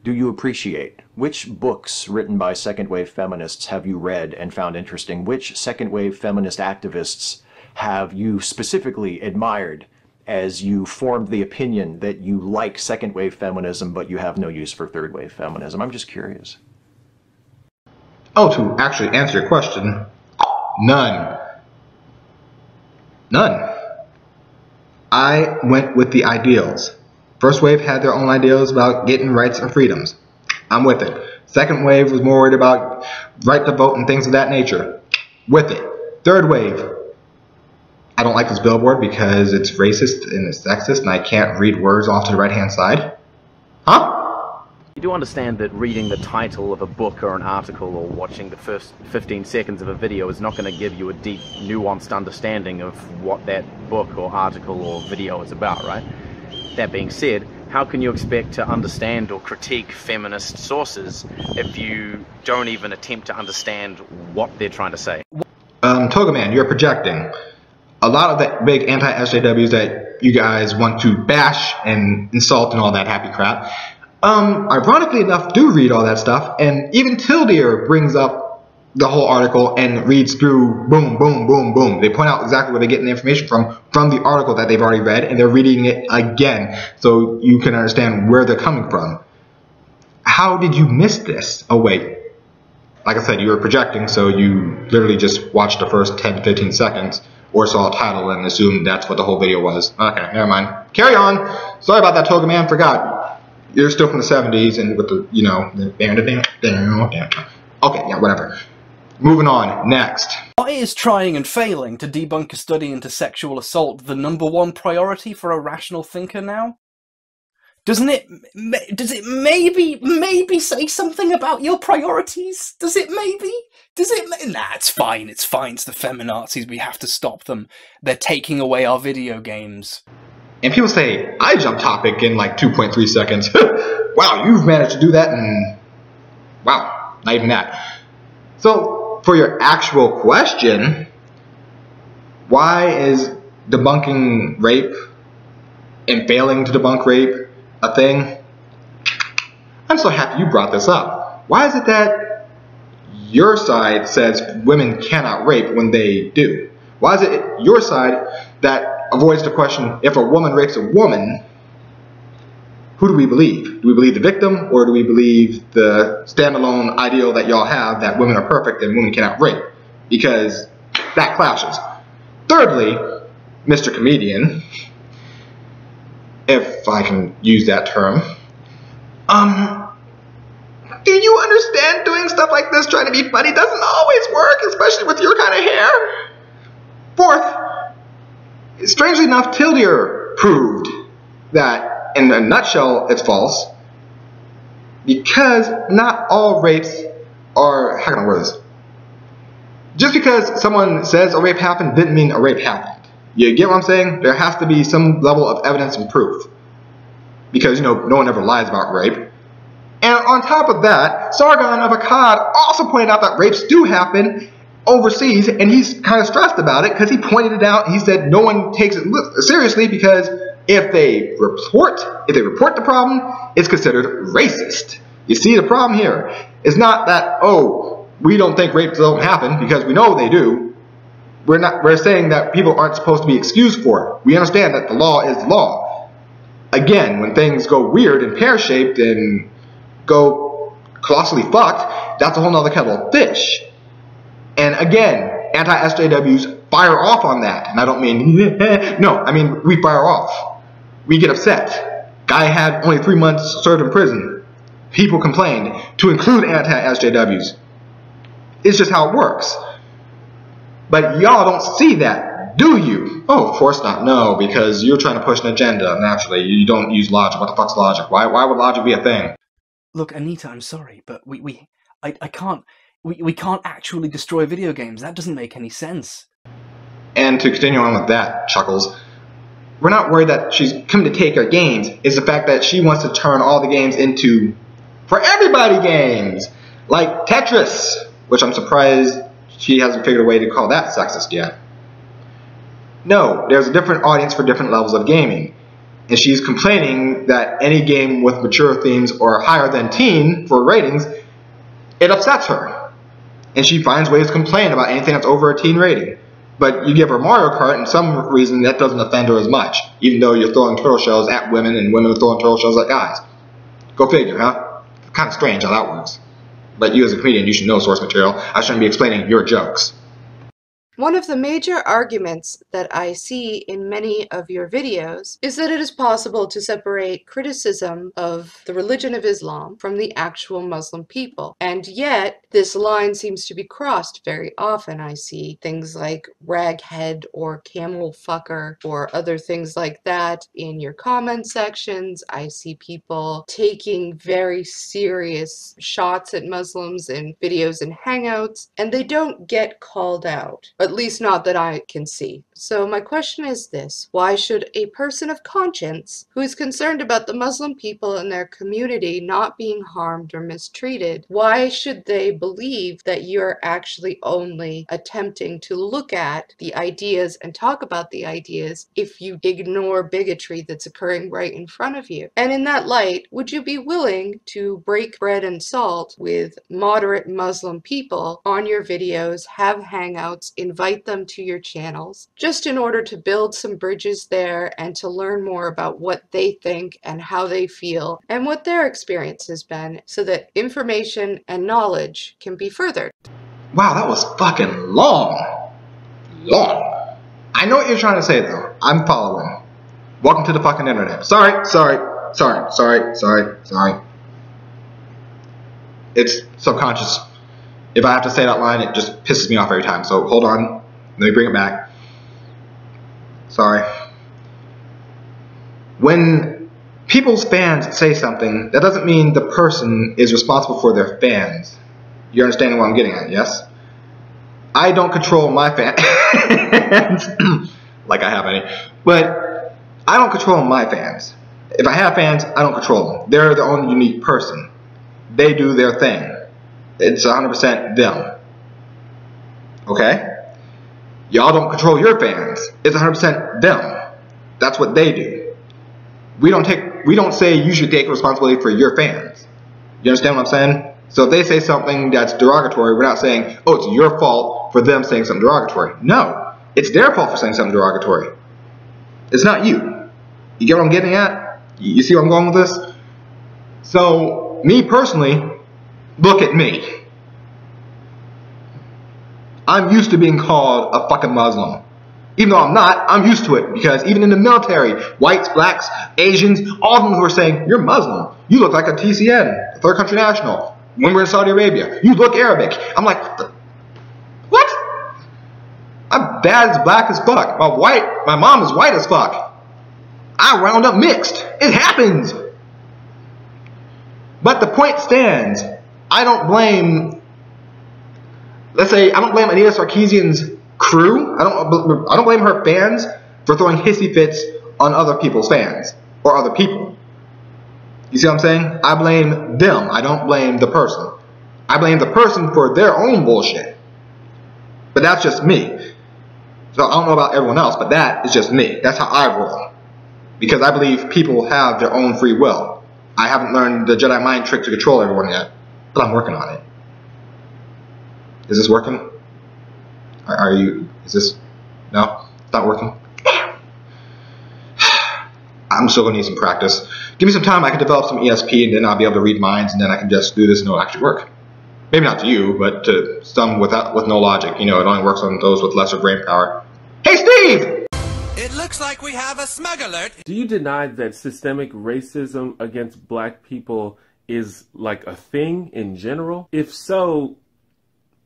do you appreciate? Which books written by second-wave feminists have you read and found interesting? Which second-wave feminist activists have you specifically admired as you formed the opinion that you like second-wave feminism but you have no use for third-wave feminism? I'm just curious. Oh, to actually answer your question, none. None. I went with the ideals. First wave had their own ideals about getting rights and freedoms. I'm with it. Second wave was more worried about right to vote and things of that nature. With it. Third wave, I don't like this billboard because it's racist and it's sexist and I can't read words off to the right-hand side. Huh? You do understand that reading the title of a book or an article or watching the first 15 seconds of a video is not going to give you a deep, nuanced understanding of what that book or article or video is about, right? That being said, how can you expect to understand or critique feminist sources if you don't even attempt to understand what they're trying to say? Togaman, you're projecting. A lot of the big anti-SJWs that you guys want to bash and insult and all that happy crap, ironically enough, do read all that stuff, and even Tildeer brings up the whole article and reads through, boom, boom, boom, boom. They point out exactly where they're getting the information from the article that they've already read, and they're reading it again, so you can understand where they're coming from. How did you miss this? Oh, wait. Like I said, you were projecting, so you literally just watched the first 10 to 15 seconds, or saw a title and assumed that's what the whole video was. Okay, never mind. Carry on. Sorry about that, Togaman. Forgot. You're still from the 70s and with the, you know, the okay, yeah, whatever. Moving on. Next. Why is trying and failing to debunk a study into sexual assault the #1 priority for a rational thinker now? Does it maybe say something about your priorities? Does it maybe? Nah, it's fine, it's the feminazis, we have to stop them. They're taking away our video games. And people say, I jump topic in like 2.3 seconds. Wow, you've managed to do that in... Wow, not even that. So, for your actual question, why is debunking rape and failing to debunk rape a thing? I'm so happy you brought this up. Why is it that your side says women cannot rape when they do? Why is it your side that avoids the question, if a woman rapes a woman, who do we believe? Do we believe the victim, or do we believe the standalone ideal that y'all have that women are perfect and women cannot rape? Because that clashes. Thirdly, Mr. Comedian, if I can use that term, do you understand doing stuff like this, trying to be funny, doesn't always work, especially with your kind of hair? Fourth, strangely enough, Tildeer proved that, in a nutshell, it's false, because not all rapes are, how can I word this? Just because someone says a rape happened didn't mean a rape happened. You get what I'm saying? There has to be some level of evidence and proof. Because, you know, no one ever lies about rape. And on top of that, Sargon of Akkad also pointed out that rapes do happen overseas, and he's kind of stressed about it because he pointed it out. He said no one takes it seriously because if they report the problem, it's considered racist. You see, the problem here is not that, oh, we don't think rapes don't happen because we know they do. We're saying that people aren't supposed to be excused for it. We understand that the law is the law. Again, when things go weird and pear-shaped and go colossally fucked, that's a whole nother kettle of fish. And again, anti-SJWs fire off on that. And I don't mean, no, I mean we fire off. We get upset. Guy had only 3 months served in prison. People complained, to include anti-SJWs. It's just how it works. But y'all don't see that, do you? Oh, of course not. No, because you're trying to push an agenda, naturally. You don't use logic. What the fuck's logic? Why would logic be a thing? Look, Anita, I'm sorry, but I can't... We can't actually destroy video games. That doesn't make any sense. And to continue on with that, Chuckles, we're not worried that she's coming to take our games. It's the fact that she wants to turn all the games into for everybody games, like Tetris, which I'm surprised she hasn't figured a way to call that sexist yet. No, there's a different audience for different levels of gaming, and she's complaining that any game with mature themes or higher than teen for ratings, it upsets her, and she finds ways to complain about anything that's over a teen rating. But you give her Mario Kart, and some reason that doesn't offend her as much, even though you're throwing turtle shells at women and women are throwing turtle shells at guys. Go figure, huh? Kind of strange how that works. But you as a comedian, you should know source material. I shouldn't be explaining your jokes. One of the major arguments that I see in many of your videos is that it is possible to separate criticism of the religion of Islam from the actual Muslim people. And yet, this line seems to be crossed very often. I see things like raghead or camel fucker or other things like that in your comment sections. I see people taking very serious shots at Muslims in videos and hangouts, and they don't get called out. At least not that I can see. So my question is this: why should a person of conscience who is concerned about the Muslim people and their community not being harmed or mistreated, why should they believe that you're actually only attempting to look at the ideas and talk about the ideas if you ignore bigotry that's occurring right in front of you? And in that light, would you be willing to break bread and salt with moderate Muslim people on your videos, have hangouts, invite them to your channels, just in order to build some bridges there and to learn more about what they think and how they feel and what their experience has been, so that information and knowledge can be furthered? Wow, that was fucking long. Long. I know what you're trying to say though. I'm following. Welcome to the fucking internet. Sorry. It's subconscious. If I have to say that line, it just pisses me off every time. So hold on. Let me bring it back. Sorry. When people's fans say something, that doesn't mean the person is responsible for their fans. You're understanding what I'm getting at, yes? I don't control my fans. Like I have any. But I don't control my fans. If I have fans, I don't control them. They're their own unique person. They do their thing. It's 100% them. Okay? Y'all don't control your fans. It's 100% them. That's what they do. We don't say you should take responsibility for your fans. You understand what I'm saying? So if they say something that's derogatory, we're not saying, oh, it's your fault for them saying something derogatory. No. It's their fault for saying something derogatory. It's not you. You get what I'm getting at? You see where I'm going with this? So, me personally, look at me. I'm used to being called a fucking Muslim. Even though I'm not, I'm used to it, because even in the military, whites, blacks, Asians, all of them were saying, you're Muslim. You look like a TCN, a third country national. When we're in Saudi Arabia, you look Arabic. I'm like, what? I'm bad as black as fuck. My mom is white as fuck. I round up mixed. It happens. But the point stands. I don't blame, let's say, I don't blame Anita Sarkeesian's crew. I don't blame her fans for throwing hissy fits on other people's fans or other people. You see what I'm saying? I blame them. I don't blame the person. I blame the person for their own bullshit. But that's just me. So I don't know about everyone else, but that is just me. That's how I roll. Because I believe people have their own free will. I haven't learned the Jedi mind trick to control everyone yet, but I'm working on it. Is this working? Is this, no? It's not working? I'm still gonna need some practice. Give me some time, I can develop some ESP, and then I'll be able to read minds, and then I can just do this and it'll actually work. Maybe not to you, but to some with no logic. You know, it only works on those with lesser brain power. Hey, Steve! It looks like we have a smug alert. Do you deny that systemic racism against black people is like a thing in general? If so,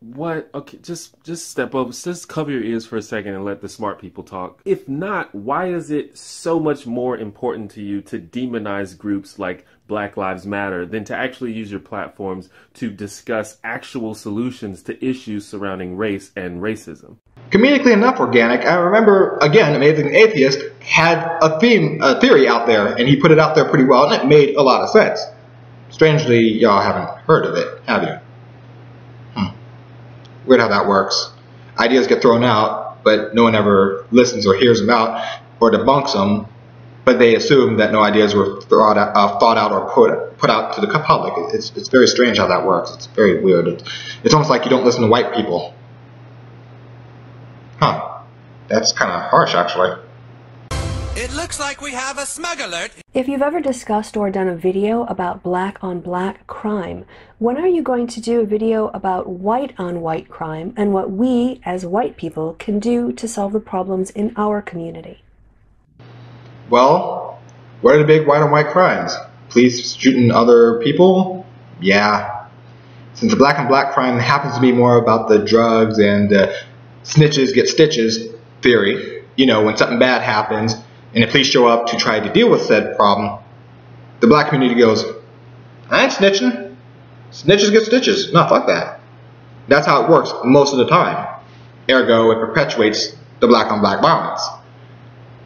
what? Okay, just step up, just cover your ears for a second and let the smart people talk. If not, why is it so much more important to you to demonize groups like Black Lives Matter than to actually use your platforms to discuss actual solutions to issues surrounding race and racism? comedically enough organic. I remember, again, Amazing Atheist had a theory out there, and he put it out there pretty well, and it made a lot of sense. Strangely, y'all haven't heard of it, have you? Weird how that works. Ideas get thrown out, but no one ever listens or hears them out or debunks them, but they assume that no ideas were thought out or put out to the public. It's very strange how that works. It's very weird. It's almost like you don't listen to white people. Huh. That's kind of harsh, actually. It looks like we have a smug alert. If you've ever discussed or done a video about black-on-black crime, when are you going to do a video about white-on-white crime and what we, as white people, can do to solve the problems in our community? Well, what are the big white-on-white crimes? Police shooting other people? Yeah. Since the black-on-black crime happens to be more about the drugs and snitches get stitches theory, you know, when something bad happens and the police show up to try to deal with said problem, the black community goes, I ain't snitching. Snitches get stitches. No, fuck that. That's how it works most of the time. Ergo, it perpetuates the black-on-black violence.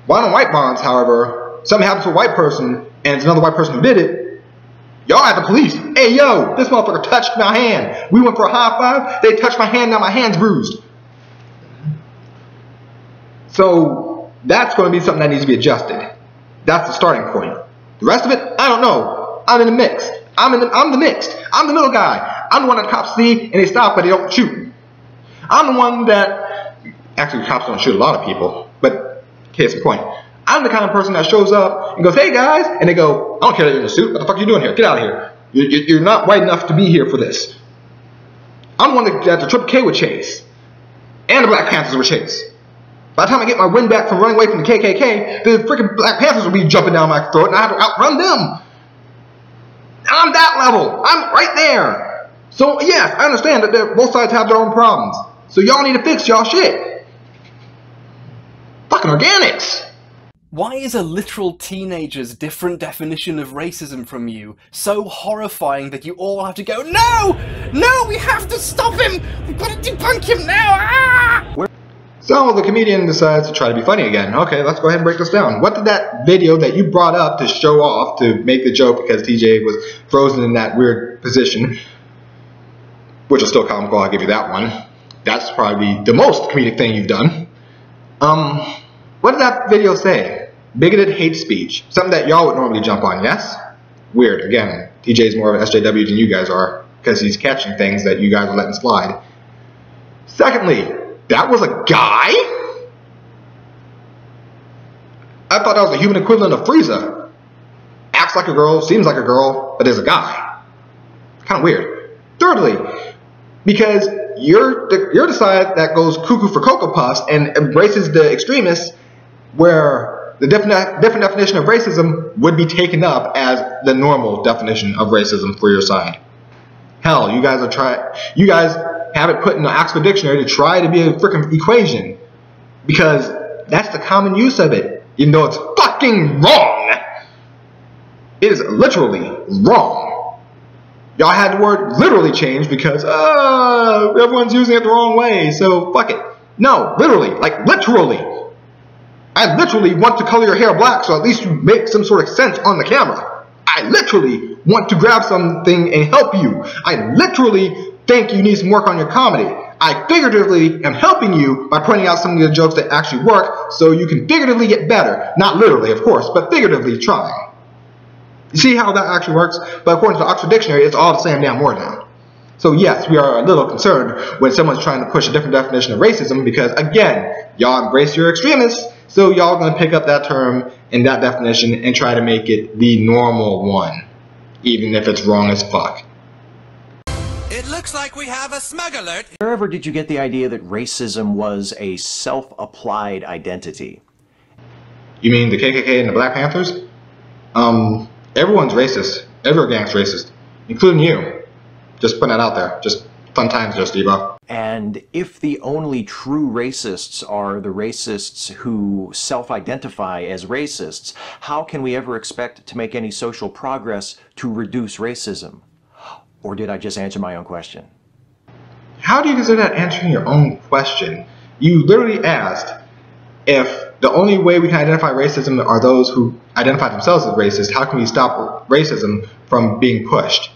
White-on-white violence, however, something happens to a white person and it's another white person who did it, y'all at the police. Hey, yo, this motherfucker touched my hand. We went for a high five. They touched my hand. Now my hand's bruised. So that's going to be something that needs to be adjusted. That's the starting point. The rest of it, I don't know. I'm in the mix. I'm the mixed. I'm the middle guy. I'm the one that cops see and they stop but they don't shoot. I'm the one that, actually cops don't shoot a lot of people, but case in point, I'm the kind of person that shows up and goes, hey guys, and they go, I don't care that you're in a suit. What the fuck are you doing here? Get out of here. You're not white enough to be here for this. I'm the one that the Triple K would chase, and the Black Panthers would chase. By the time I get my win back from running away from the KKK, the freaking Black Panthers will be jumping down my throat and I have to outrun them. I'm that level. I'm right there. So yes, I understand that both sides have their own problems. So y'all need to fix y'all shit. Fucking organics. Why is a literal teenager's different definition of racism from you so horrifying that you all have to go, no! No, we have to stop him! We've got to debunk him now! Ah! So the comedian decides to try to be funny again. Okay, let's go ahead and break this down. What did that video that you brought up to show off, to make the joke because TJ was frozen in that weird position, which is still comical, I'll give you that one. That's probably the most comedic thing you've done. What did that video say? Bigoted hate speech. Something that y'all would normally jump on, yes? Weird. Again, TJ's more of an SJW than you guys are, because he's catching things that you guys are letting slide. Secondly, that was a guy? I thought that was the human equivalent of Frieza. Acts like a girl, seems like a girl, but is a guy. Kind of weird. Thirdly, because you're the side that goes cuckoo for Cocoa Puffs and embraces the extremists, where the different definition of racism would be taken up as the normal definition of racism for your side. Hell, you guys have it put in the Oxford Dictionary to try to be a freaking equation, because that's the common use of it, even though it's fucking wrong. It is literally wrong. Y'all had the word literally changed because everyone's using it the wrong way, so fuck it. No, literally, like literally. I literally want to color your hair black so at least you make some sort of sense on the camera. I literally want to grab something and help you. I literally think you need some work on your comedy. I figuratively am helping you by pointing out some of the jokes that actually work so you can figuratively get better. Not literally, of course, but figuratively trying. You see how that actually works? But according to the Oxford Dictionary, it's all the same damn word now. So yes, we are a little concerned when someone's trying to push a different definition of racism because, again, y'all embrace your extremists, so y'all going to pick up that term and that definition and try to make it the normal one, even if it's wrong as fuck. It looks like we have a smug alert. Wherever did you get the idea that racism was a self-applied identity? You mean the KKK and the Black Panthers? Everyone's racist. Every gang's racist, including you. Just putting that out there. Just fun times, just Devo. And if the only true racists are the racists who self-identify as racists, how can we ever expect to make any social progress to reduce racism? Or did I just answer my own question? How do you consider that answering your own question? You literally asked if the only way we can identify racism are those who identify themselves as racist, how can we stop racism from being pushed?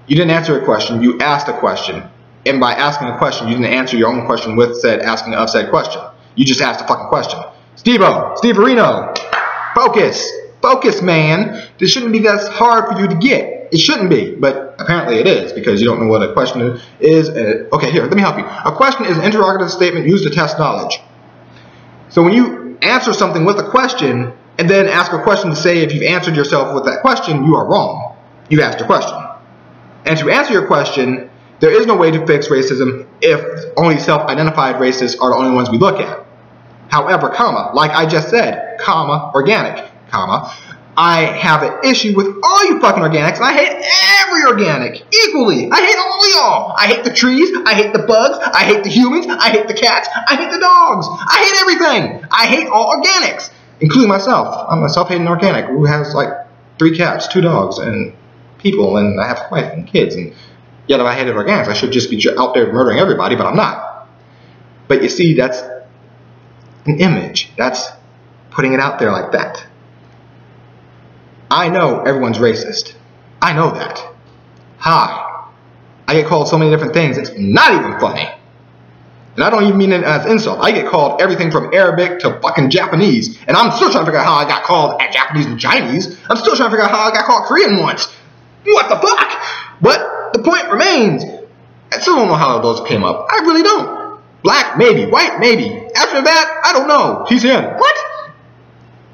You didn't answer a question, you asked a question. And by asking a question, you didn't answer your own question with asking of said question. You just asked a fucking question. Steve Areno, focus. Focus, man. This shouldn't be that hard for you to get. It shouldn't be, but apparently it is, because you don't know what a question is. Okay, here, let me help you. A question is an interrogative statement used to test knowledge. So when you answer something with a question, and then ask a question to say if you've answered yourself with that question, you are wrong. You asked a question. And to answer your question, there is no way to fix racism if only self-identified racists are the only ones we look at. However, like I just said, organic, I have an issue with all you fucking organics, and I hate every organic equally. I hate all y'all. I hate the trees, I hate the bugs, I hate the humans, I hate the cats, I hate the dogs. I hate everything. I hate all organics, including myself. I'm a self-hating organic who has like 3 cats, 2 dogs, and people, and I have a wife and kids, and yet if I hated organics, I should just be out there murdering everybody, but I'm not. But you see, that's an image. That's putting it out there like that. I know everyone's racist. I know that. Hi. I get called so many different things, it's not even funny. And I don't even mean it as insult. I get called everything from Arabic to fucking Japanese. And I'm still trying to figure out how I got called Japanese and Chinese. I'm still trying to figure out how I got called Korean once. What the fuck? But the point remains, I still don't know how those came up. I really don't. Black, maybe. White, maybe. After that, I don't know. He's in. What?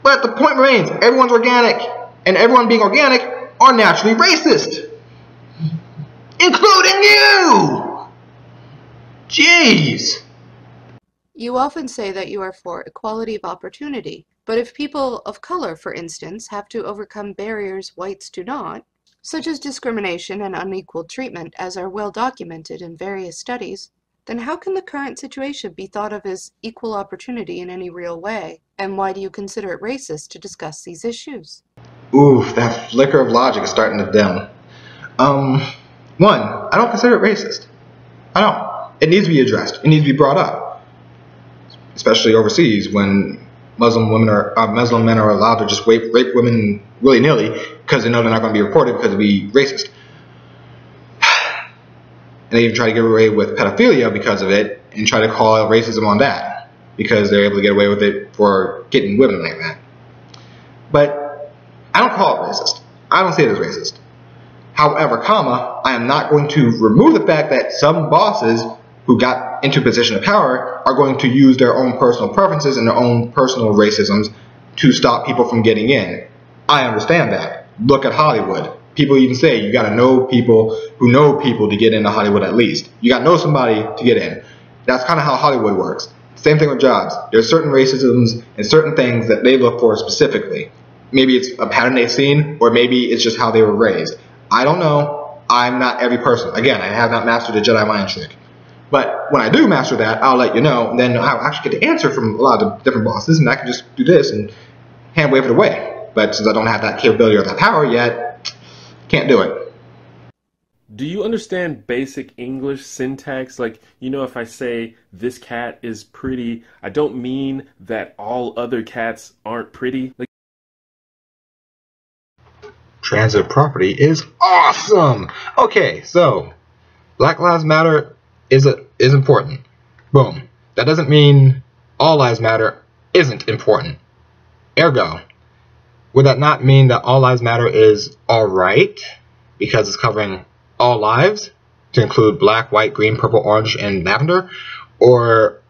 But the point remains, everyone's organic. And everyone being organic are naturally racist. Including you! Jeez. You often say that you are for equality of opportunity, but if people of color, for instance, have to overcome barriers whites do not, such as discrimination and unequal treatment as are well documented in various studies, then how can the current situation be thought of as equal opportunity in any real way? And why do you consider it racist to discuss these issues? Oof, that flicker of logic is starting to dim. One, I don't consider it racist. I don't. It needs to be addressed. It needs to be brought up. Especially overseas when Muslim men are allowed to just rape women willy-nilly because they know they're not going to be reported because it'd be racist. And they even try to get away with pedophilia because of it and try to call out racism on that because they're able to get away with it for getting women like that. But I don't call it racist. I don't see it as racist. However, I am not going to remove the fact that some bosses who got into a position of power are going to use their own personal preferences and their own personal racisms to stop people from getting in. I understand that. Look at Hollywood. People even say you got to know people who know people to get into Hollywood at least. You got to know somebody to get in. That's kind of how Hollywood works. Same thing with jobs. There's certain racisms and certain things that they look for specifically. Maybe it's a pattern they've seen, or maybe it's just how they were raised. I don't know. I'm not every person. Again, I have not mastered the Jedi mind trick. But when I do master that, I'll let you know, and then I'll actually get the answer from a lot of different bosses, and I can just do this and hand wave it away. But since I don't have that capability or that power yet, can't do it. Do you understand basic English syntax? Like, you know, if I say this cat is pretty, I don't mean that all other cats aren't pretty. Like, transitive property is awesome. Okay, so Black Lives Matter is important. Boom. That doesn't mean all lives matter isn't important. Ergo, would that not mean that all lives matter is alright because it's covering all lives to include black, white, green, purple, orange, and lavender? Or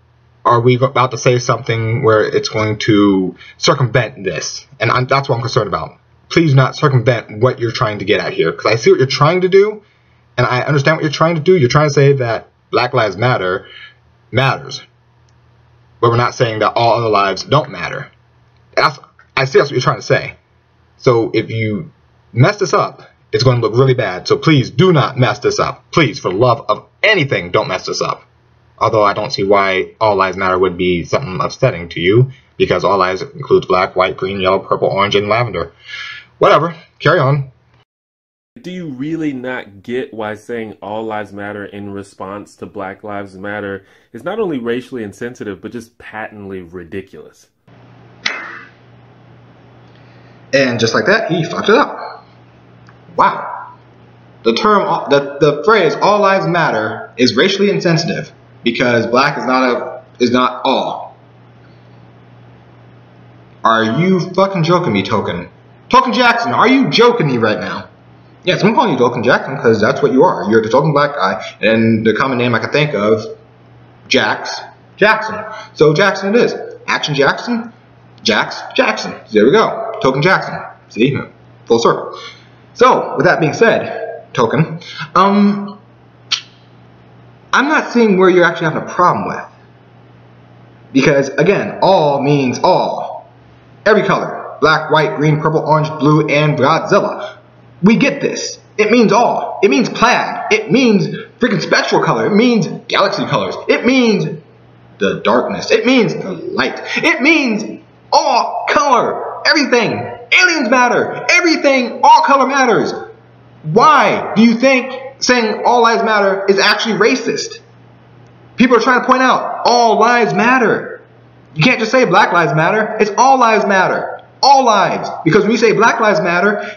are we about to say something where it's going to circumvent this? And that's what I'm concerned about. Please not circumvent what you're trying to get at here, because I see what you're trying to do, and I understand what you're trying to do. You're trying to say that Black Lives Matter matters, but we're not saying that all other lives don't matter. I see that's what you're trying to say. So if you mess this up, it's going to look really bad. So please do not mess this up. Please, for the love of anything, don't mess this up. Although I don't see why all lives matter would be something upsetting to you, because all lives includes black, white, green, yellow, purple, orange, and lavender. Whatever. Carry on. Do you really not get why saying all lives matter in response to Black Lives Matter is not only racially insensitive, but just patently ridiculous? And just like that, he fucked it up. Wow. The term, the phrase "all lives matter" is racially insensitive because black is not all. Are you fucking joking me, Token? Token Jackson, are you joking me right now? Yes, I'm calling you Token Jackson because that's what you are. You're the token black guy, and the common name I can think of, Jackson. So Jackson it is. Action Jackson, Jackson. There we go. Token Jackson. See? Full circle. So, with that being said, Token, I'm not seeing where you're actually having a problem with. Because, again, all means all. Every color. Black, white, green, purple, orange, blue, and Godzilla. We get this. It means all. It means plaid. It means freaking spectral color. It means galaxy colors. It means the darkness. It means the light. It means all color. Everything. Aliens matter. Everything. All color matters. Why do you think saying all lives matter is actually racist? People are trying to point out all lives matter. You can't just say Black Lives Matter. It's all lives matter. All lives. Because when you say Black Lives Matter,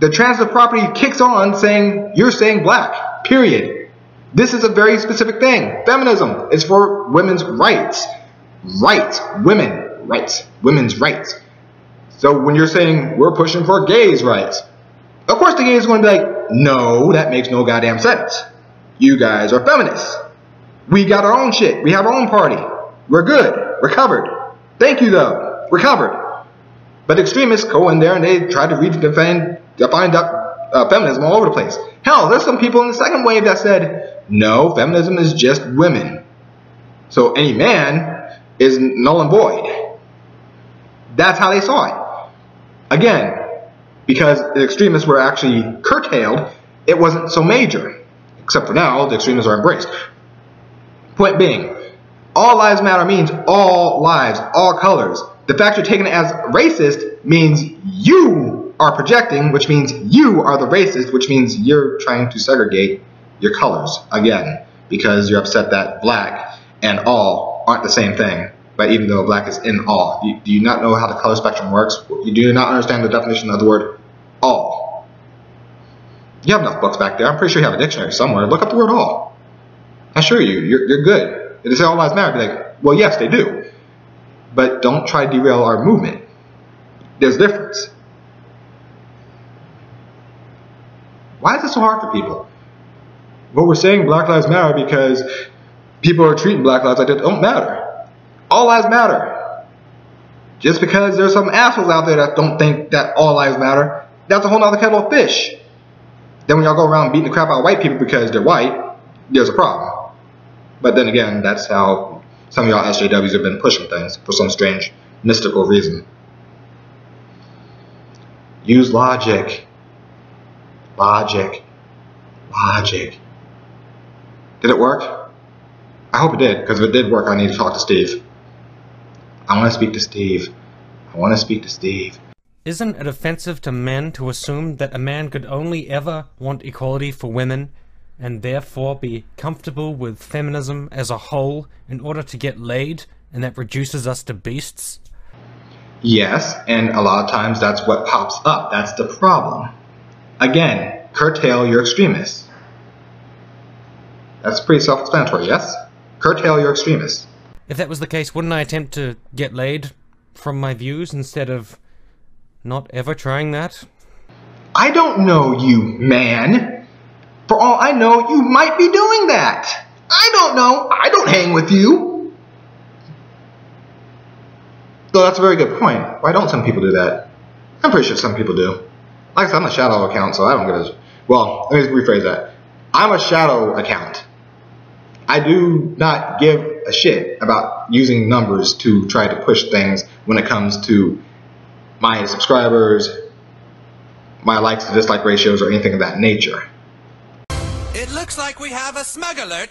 the transitive property kicks on saying you're saying black. Period. This is a very specific thing. Feminism is for women's rights. Rights. Women. Rights. Women's rights. So when you're saying we're pushing for gays' rights, of course the gays are going to be like, no, that makes no goddamn sense. You guys are feminists. We got our own shit. We have our own party. We're good. We're covered. Thank you, though. We're covered. But extremists go in there and they try to define feminism all over the place. Hell, there's some people in the second wave that said, no, feminism is just women. So any man is null and void. That's how they saw it. Again, because the extremists were actually curtailed, it wasn't so major. Except for now, the extremists are embraced. Point being, all lives matter means all lives, all colors. The fact you're taking it as racist means you are projecting, which means you are the racist, which means you're trying to segregate your colors again, because you're upset that black and all aren't the same thing. But even though black is in all, do you not know how the color spectrum works? You do not understand the definition of the word all. You have enough books back there. I'm pretty sure you have a dictionary somewhere. Look up the word all. I assure you, you're good. If they say all lives matter, be like, well, yes, they do. But don't try to derail our movement. There's a difference. Why is it so hard for people? Well, we're saying Black Lives Matter because people are treating Black lives like they don't matter. All lives matter. Just because there's some assholes out there that don't think that all lives matter, that's a whole other kettle of fish. Then when y'all go around beating the crap out of white people because they're white, there's a problem. But then again, that's how some of y'all SJWs have been pushing things for some strange, mystical reason. Use logic. Logic. Logic. Did it work? I hope it did, because if it did work, I need to talk to Steve. I want to speak to Steve. I want to speak to Steve. Isn't it offensive to men to assume that a man could only ever want equality for women, and therefore be comfortable with feminism as a whole in order to get laid, and that reduces us to beasts? Yes, and a lot of times that's what pops up. That's the problem. Again, curtail your extremists. That's pretty self-explanatory, yes? Curtail your extremists. If that was the case, wouldn't I attempt to get laid from my views instead of not ever trying that? I don't know you, man. For all I know, you might be doing that. I don't know. I don't hang with you. So that's a very good point. Why don't some people do that? I'm pretty sure some people do. Like I said, I'm a shadow account, so I don't get as... Well, let me rephrase that. I'm a shadow account. I do not give a shit about using numbers to try to push things when it comes to my subscribers, my likes to dislike ratios, or anything of that nature. It looks like we have a smug alert.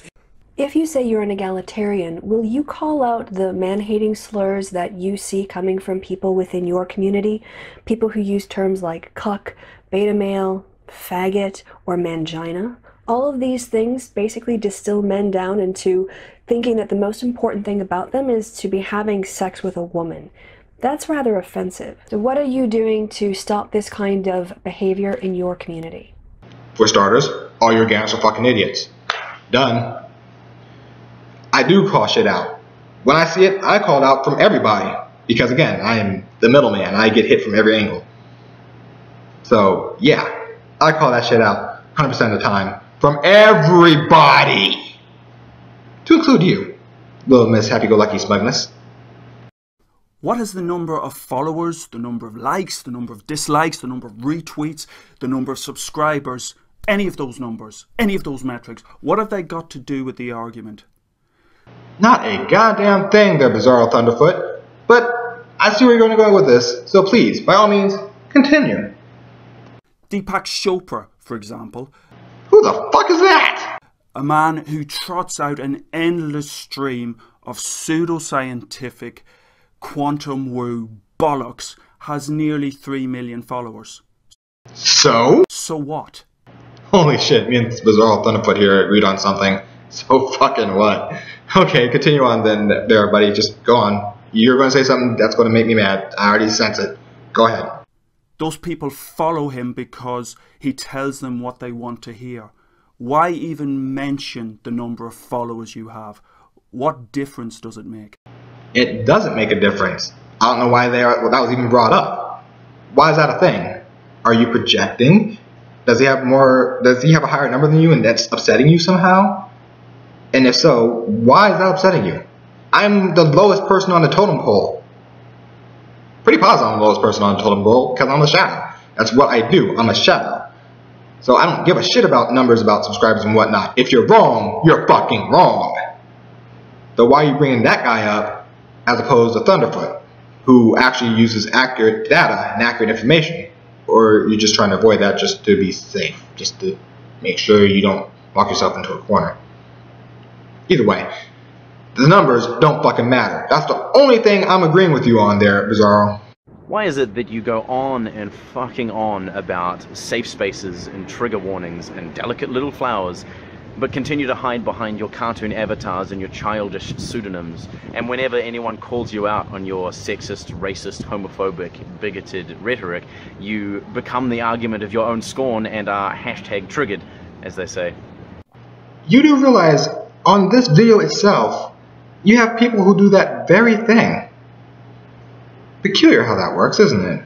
If you say you're an egalitarian, will you call out the man-hating slurs that you see coming from people within your community? People who use terms like cuck, beta male, faggot, or mangina. All of these things basically distill men down into thinking that the most important thing about them is to be having sex with a woman. That's rather offensive. So what are you doing to stop this kind of behavior in your community? For starters, all your gangs are fucking idiots. Done. I do call shit out. When I see it, I call it out from everybody. Because again, I am the middleman. I get hit from every angle. So, yeah, I call that shit out 100% of the time. From everybody! To include you, little Miss Happy-Go-Lucky Smugness. What is the number of followers, the number of likes, the number of dislikes, the number of retweets, the number of subscribers, any of those numbers, any of those metrics, what have they got to do with the argument? Not a goddamn thing there, Bizarro Thunderfoot. But I see where you're going to go with this, so please, by all means, continue. Deepak Chopra, for example. Who the fuck is that? A man who trots out an endless stream of pseudoscientific quantum woo bollocks, has nearly 3 million followers. So? So what? Holy shit, me and Bizarro Thunderfoot here agreed on something. So fucking what? Okay, continue on then there, buddy. Just go on. You're going to say something that's going to make me mad. I already sense it. Go ahead. Those people follow him because he tells them what they want to hear. Why even mention the number of followers you have? What difference does it make? It doesn't make a difference. I don't know why that was even brought up. Why is that a thing? Are you projecting? Does he have a higher number than you and that's upsetting you somehow? And if so, why is that upsetting you? I'm the lowest person on the totem pole. Pretty positive I'm the lowest person on the totem pole because I'm a shadow. That's what I do. I'm a shadow. So I don't give a shit about numbers, about subscribers and whatnot. If you're wrong, you're fucking wrong. So why are you bringing that guy up as opposed to Thunderfoot, who actually uses accurate data and accurate information? Or you're just trying to avoid that just to be safe, just to make sure you don't lock yourself into a corner? Either way, the numbers don't fucking matter. That's the only thing I'm agreeing with you on there, Bizarro. Why is it that you go on and fucking on about safe spaces and trigger warnings and delicate little flowers, but continue to hide behind your cartoon avatars and your childish pseudonyms, and whenever anyone calls you out on your sexist, racist, homophobic, bigoted rhetoric, you become the argument of your own scorn and are hashtag triggered, as they say? You do realize on this video itself, you have people who do that very thing. Peculiar how that works, isn't it?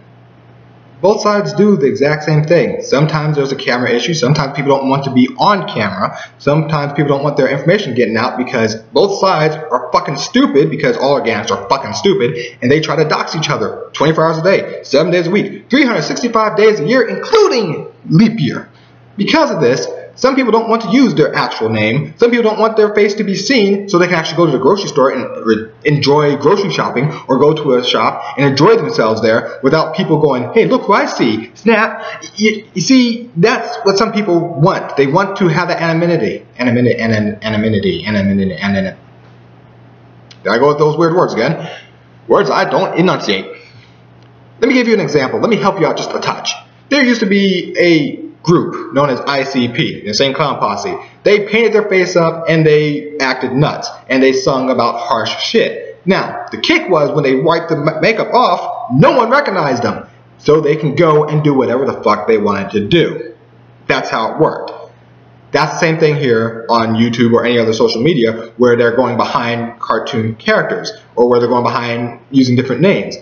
Both sides do the exact same thing. Sometimes there's a camera issue, sometimes people don't want to be on camera, sometimes people don't want their information getting out because both sides are fucking stupid, because all organics are fucking stupid, and they try to dox each other 24 hours a day, 7 days a week, 365 days a year, including leap year. Because of this, some people don't want to use their actual name. Some people don't want their face to be seen so they can actually go to the grocery store and enjoy grocery shopping, or go to a shop and enjoy themselves there without people going, hey, look who I see. Snap. You see, that's what some people want. They want to have that anonymity. Anonymity. Did I go with those weird words again? Words I don't enunciate. Let me give you an example. Let me help you out just a touch. There used to be a group known as ICP, the Insane Clown Posse. They painted their face up and they acted nuts and they sung about harsh shit. Now, the kick was when they wiped the makeup off, no one recognized them, so they can go and do whatever the fuck they wanted to do. That's how it worked. That's the same thing here on YouTube or any other social media where they're going behind cartoon characters or where they're going behind using different names.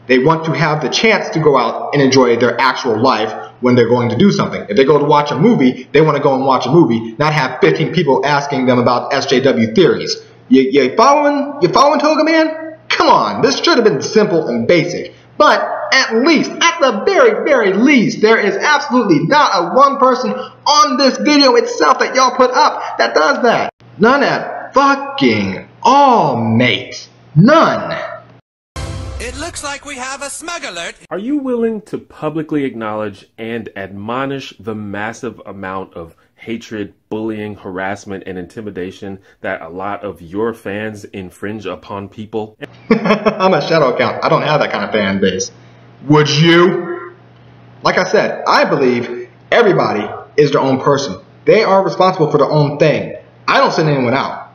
They want to have the chance to go out and enjoy their actual life when they're going to do something. If they go to watch a movie, they want to go and watch a movie, not have 15 people asking them about SJW theories. You following Toga Man? Come on, this should have been simple and basic. But at least, at the very, very least, there is absolutely not a one person on this video itself that y'all put up that does that. None at fucking all, mate. None. It looks like we have a smug alert. Are you willing to publicly acknowledge and admonish the massive amount of hatred, bullying, harassment, and intimidation that a lot of your fans infringe upon people? I'm a shadow account. I don't have that kind of fan base. Would you? Like I said, I believe Everybody is their own person. They are responsible for their own thing. I don't send anyone out.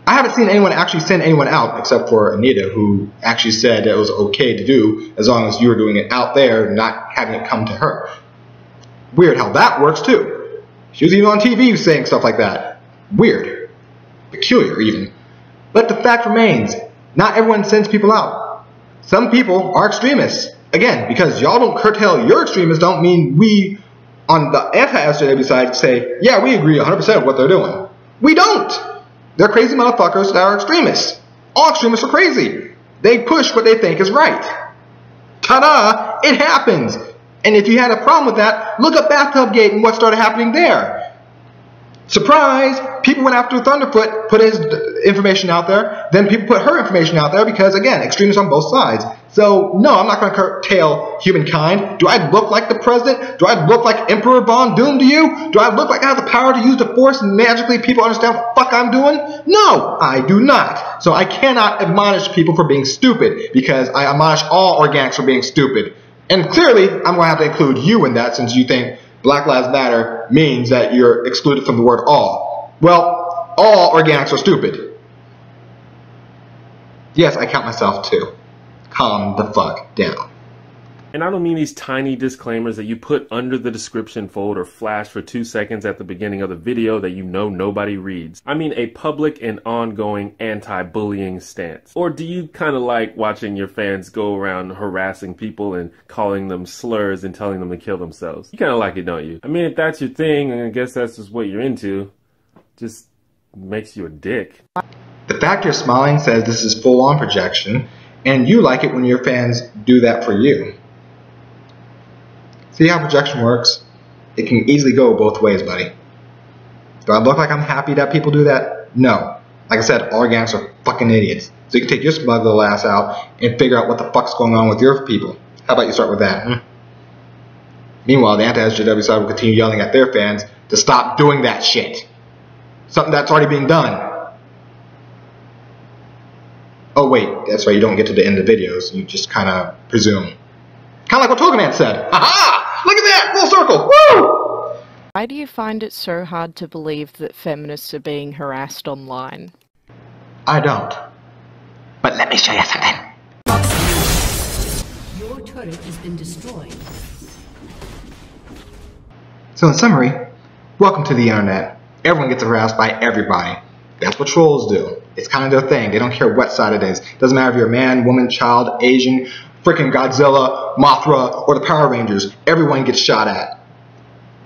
I haven't seen anyone actually send anyone out except for Anita, who actually said that it was okay to do as long as you were doing it out there, not having it come to her. Weird how that works too. She was even on TV saying stuff like that. Weird. Peculiar even. But the fact remains, not everyone sends people out. Some people are extremists. Again, because y'all don't curtail your extremists don't mean we on the anti-SJW side say, yeah, we agree 100% with what they're doing. We don't. They're crazy motherfuckers that are extremists. All extremists are crazy. They push what they think is right. Ta-da! It happens. And if you had a problem with that, look up Bathtub Gate and what started happening there. Surprise! People went after Thunderfoot, put his information out there, then people put her information out there because, again, extremists on both sides. So, no, I'm not going to curtail humankind. Do I look like the president? Do I look like Emperor Von Doom to you? Do I look like I have the power to use the Force and magically people understand what the fuck I'm doing? No, I do not. So I cannot admonish people for being stupid because I admonish all organics for being stupid. And clearly, I'm going to have to include you in that since you think Black Lives Matter means that you're excluded from the word all. Well, all organics are stupid. Yes, I count myself too. Calm the fuck down. And I don't mean these tiny disclaimers that you put under the description fold or flash for 2 seconds at the beginning of the video that you know nobody reads. I mean a public and ongoing anti-bullying stance. Or do you kind of like watching your fans go around harassing people and calling them slurs and telling them to kill themselves? You kind of like it, don't you? I mean, if that's your thing, and I guess that's just what you're into, just makes you a dick. The fact you're smiling says this is full-on projection, and you like it when your fans do that for you. See how projection works? It can easily go both ways, buddy. Do I look like I'm happy that people do that? No. Like I said, all organics are fucking idiots. So you can take your smug little ass out and figure out what the fuck's going on with your people. How about you start with that? Meanwhile, the anti-SJW side will continue yelling at their fans to stop doing that shit. Something that's already being done. Oh wait, that's right, you don't get to the end of the videos. You just kind of presume. Kind of like what Togaman said. Aha! Look at that! Full circle! Woo! Why do you find it so hard to believe that feminists are being harassed online? I don't. But let me show you something. Your turret has been destroyed. So in summary, welcome to the internet. Everyone gets harassed by everybody. That's what trolls do. It's kind of their thing. They don't care what side it is. Doesn't matter if you're a man, woman, child, Asian, freaking Godzilla, Mothra, or the Power Rangers. Everyone gets shot at.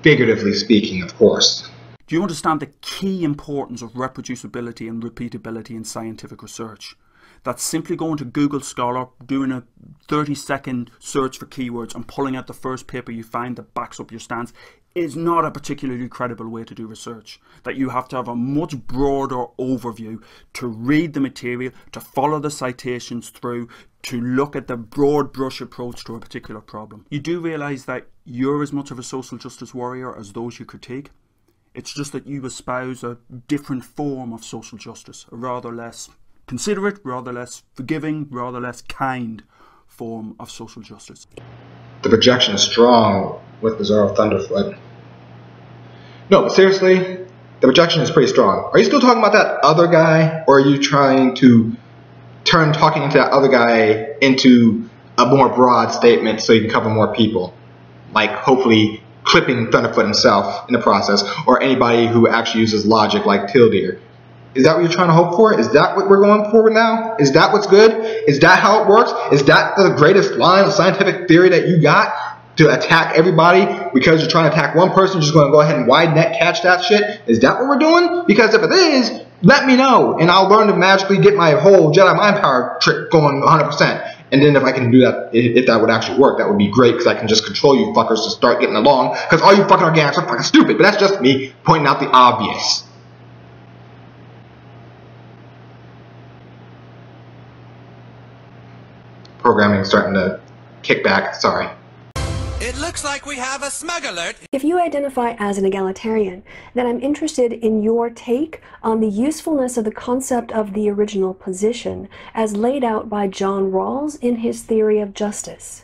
Figuratively speaking, of course. Do you understand the key importance of reproducibility and repeatability in scientific research? That's simply going to Google Scholar, doing a 30-second search for keywords and pulling out the first paper you find that backs up your stance is not a particularly credible way to do research. That you have to have a much broader overview to read the material, to follow the citations through, to look at the broad brush approach to a particular problem. You do realise that you're as much of a social justice warrior as those you critique. It's just that you espouse a different form of social justice, a rather less considerate, rather less forgiving, rather less kind form of social justice. The projection is strong with Bizarro Thunderfoot. No, but seriously, the projection is pretty strong. Are you still talking about that other guy, or are you trying to turn talking into that other guy into a more broad statement so you can cover more people? Like, hopefully, clipping Thunderfoot himself in the process, or anybody who actually uses logic like Tildeer. Is that what you're trying to hope for? Is that what we're going for now? Is that what's good? Is that how it works? Is that the greatest line of scientific theory that you got? To attack everybody because you're trying to attack one person, you're just going to go ahead and wide net catch that shit? Is that what we're doing? Because if it is, let me know, and I'll learn to magically get my whole Jedi mind power trick going 100%. And then if I can do that, if that would actually work, that would be great, because I can just control you fuckers to start getting along, because all you fucking organics are fucking stupid. But that's just me pointing out the obvious. Programming is starting to kick back, sorry. It looks like we have a smug alert. If you identify as an egalitarian, then I'm interested in your take on the usefulness of the concept of the original position as laid out by John Rawls in his theory of justice.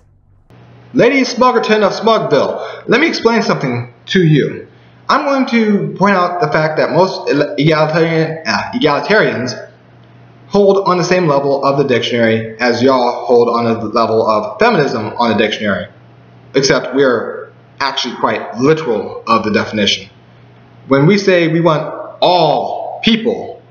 Lady Smuggerton of Smugville, let me explain something to you. I'm going to point out the fact that most egalitarians hold on the same level of the dictionary as y'all hold on the level of feminism on the dictionary. Except we're actually quite literal of the definition. When we say we want all people,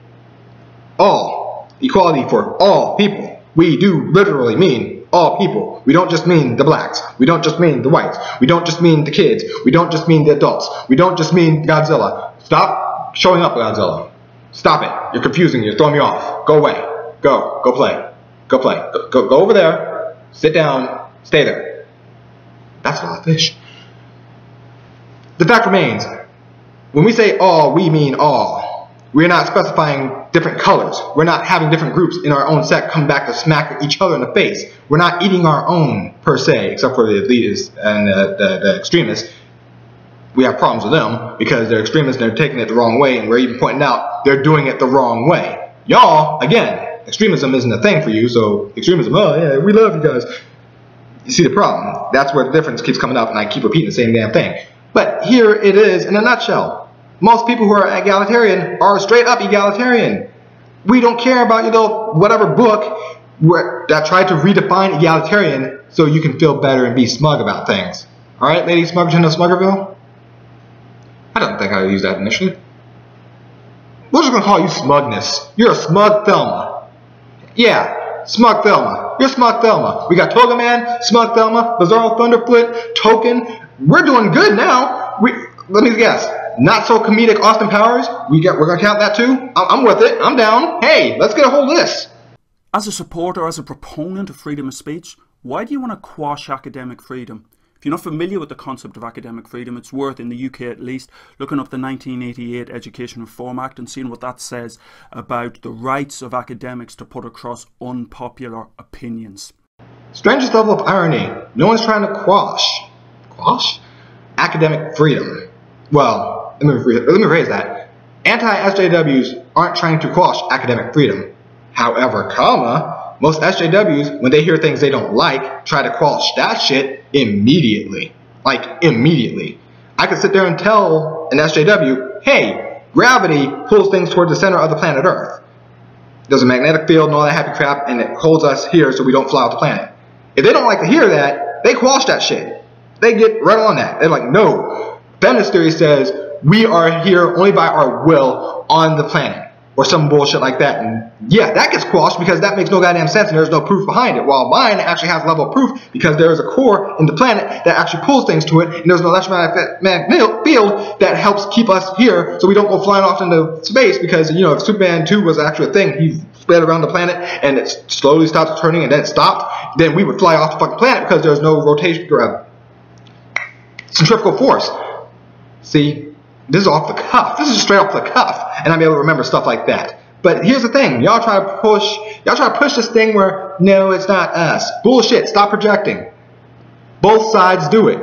all, equality for all people, we do literally mean all people. We don't just mean the blacks. We don't just mean the whites. We don't just mean the kids. We don't just mean the adults. We don't just mean Godzilla. Stop showing up Godzilla. Stop it. You're confusing me. You're throwing me off. Go away. Go. Go play. Go play. Go over there. Sit down. Stay there. That's a lot of fish. The fact remains, when we say all, we mean all. We're not specifying different colors. We're not having different groups in our own sect come back to smack each other in the face. We're not eating our own, per se, except for the elitists and the extremists. We have problems with them because they're extremists and they're taking it the wrong way, and we're even pointing out they're doing it the wrong way. Y'all, again, extremism isn't a thing for you, so extremism, oh yeah, we love you guys. You see the problem. That's where the difference keeps coming up, and I keep repeating the same damn thing. But here it is in a nutshell. Most people who are egalitarian are straight up egalitarian. We don't care about, you know, whatever book that tried to redefine egalitarian so you can feel better and be smug about things. Alright, Lady Smuggerton of Smuggerville? I don't think I would use that initially. We're just going to call you Smugness. You're a smug Thelma. Yeah, smug Thelma. You're smug Thelma. We got Toga Man, smug Thelma, Bizarro Thunderfoot, Token. We're doing good now. Let me guess. Not so comedic Austin Powers. We're gonna count that too. I'm with it. I'm down. Hey, let's get a hold of this. As a supporter, as a proponent of freedom of speech, why do you want to quash academic freedom? If you're not familiar with the concept of academic freedom, it's worth, in the UK at least, looking up the 1988 Education Reform Act and seeing what that says about the rights of academics to put across unpopular opinions. Strangest level of irony. No one's trying to quash academic freedom. Well, let me rephrase that. Anti-SJWs aren't trying to quash academic freedom. However, most SJWs, when they hear things they don't like, try to quash that shit immediately. Like, immediately. I could sit there and tell an SJW, hey, gravity pulls things towards the center of the planet Earth. There's a magnetic field and all that happy crap, and it holds us here so we don't fly off the planet. If they don't like to hear that, they quash that shit. They get right on that. They're like, no. Feminist theory says we are here only by our will on the planet, or some bullshit like that. And yeah, that gets quashed because that makes no goddamn sense and there's no proof behind it. While mine actually has a level of proof because there is a core in the planet that actually pulls things to it, and there's an electromagnetic field that helps keep us here so we don't go flying off into space. Because, you know, if Superman 2 was actually a thing, he sped around the planet and it slowly stopped turning and then it stopped, then we would fly off the fucking planet because there's no rotation, centrifugal force. See, this is off the cuff. This is straight off the cuff, and I'm able to remember stuff like that. But here's the thing: y'all try to push this thing where no, it's not us. Bullshit. Stop projecting. Both sides do it.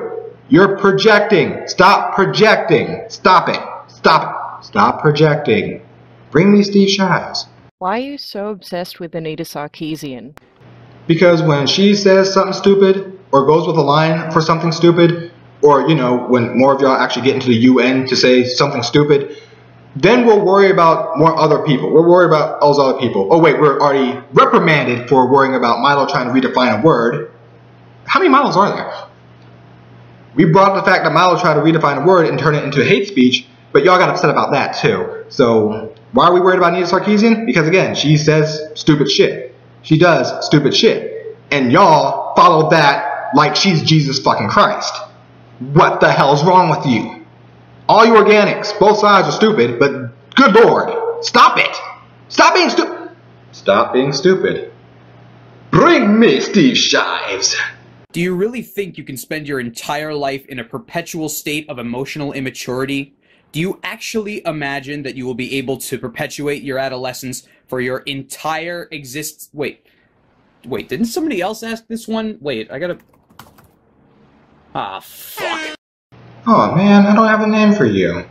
You're projecting. Stop projecting. Stop it. Stop it. Stop projecting. Bring me Steve Shives. Why are you so obsessed with Anita Sarkeesian? Because when she says something stupid or goes with a line for something stupid, or, you know, when more of y'all actually get into the UN to say something stupid, then we'll worry about more other people. We're worried about those other people. Oh wait, we're already reprimanded for worrying about Milo trying to redefine a word. How many Milos are there? We brought up the fact that Milo tried to redefine a word and turn it into hate speech, but y'all got upset about that too. So why are we worried about Anita Sarkeesian? Because again, she says stupid shit. She does stupid shit. And y'all follow that like she's Jesus fucking Christ. What the hell's wrong with you? All you organics, both sides are stupid, but good lord, stop it! Stop being stupid! Stop being stupid. Bring me Steve Shives! Do you really think you can spend your entire life in a perpetual state of emotional immaturity? Do you actually imagine that you will be able to perpetuate your adolescence for your entire existence? Wait, didn't somebody else ask this one? Wait, I gotta... Ah, fuck. Oh man, I don't have a name for you.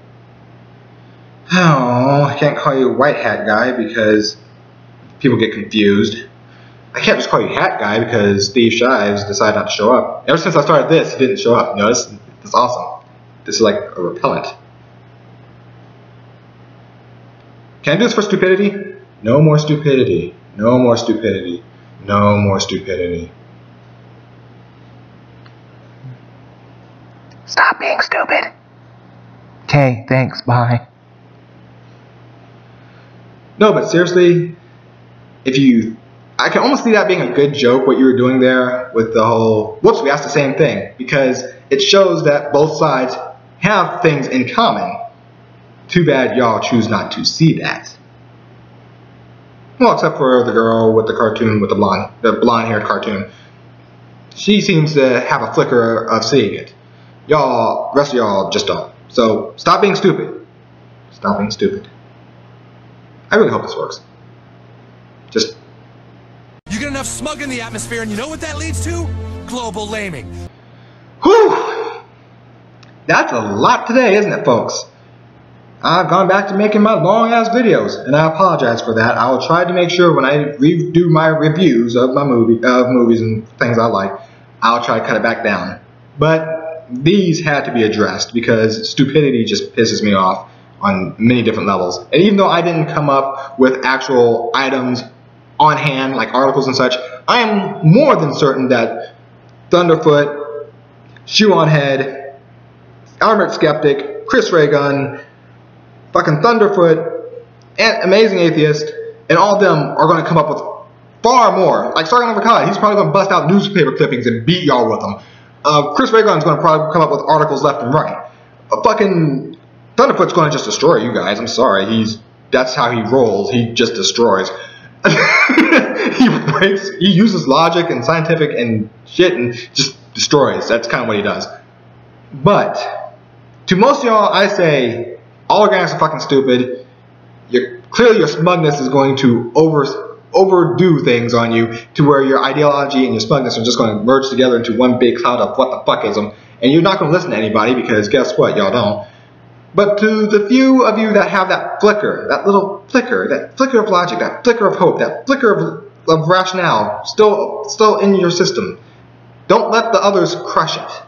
Oh, I can't call you White Hat Guy because people get confused. I can't just call you Hat Guy because Steve Shives decided not to show up. Ever since I started this, he didn't show up. You know, this is awesome. This is like a repellent. Can I do this for stupidity? No more stupidity. No more stupidity. No more stupidity. Stop being stupid. Okay, thanks, bye. No, but seriously, I can almost see that being a good joke, what you were doing there with the whole, whoops, we asked the same thing, because it shows that both sides have things in common. Too bad y'all choose not to see that. Well, except for the girl with the cartoon with the blonde-haired cartoon. She seems to have a flicker of seeing it. Y'all, rest of y'all just don't. So, stop being stupid. Stop being stupid. I really hope this works. Just... You get enough smug in the atmosphere, and you know what that leads to? Global laming. Whew! That's a lot today, isn't it, folks? I've gone back to making my long-ass videos, and I apologize for that. I will try to make sure when I redo my reviews of my movies and things I like, I'll try to cut it back down. But these had to be addressed because stupidity just pisses me off on many different levels. And even though I didn't come up with actual items on hand, like articles and such, I am more than certain that Thunderfoot, Shoe on Head, Armored Skeptic, Chris Ray Gun, fucking Thunderfoot, and Amazing Atheist, and all of them are going to come up with far more. Like Sergeant Avocado, he's probably going to bust out newspaper clippings and beat y'all with them. Chris Ray Gun's going to probably come up with articles left and right. Fucking Thunderfoot's going to just destroy you guys. I'm sorry. That's how he rolls. He just destroys. He uses logic and scientific and shit and just destroys. That's kind of what he does. But to most of y'all, I say all organics are fucking stupid. Clearly your smugness is going to overdo things on you to where your ideology and your smugness are just going to merge together into one big cloud of what the fuckism, and you're not going to listen to anybody because guess what, y'all don't. But to the few of you that have that flicker, that little flicker, that flicker of logic, that flicker of hope, that flicker of rationale still in your system, don't let the others crush it.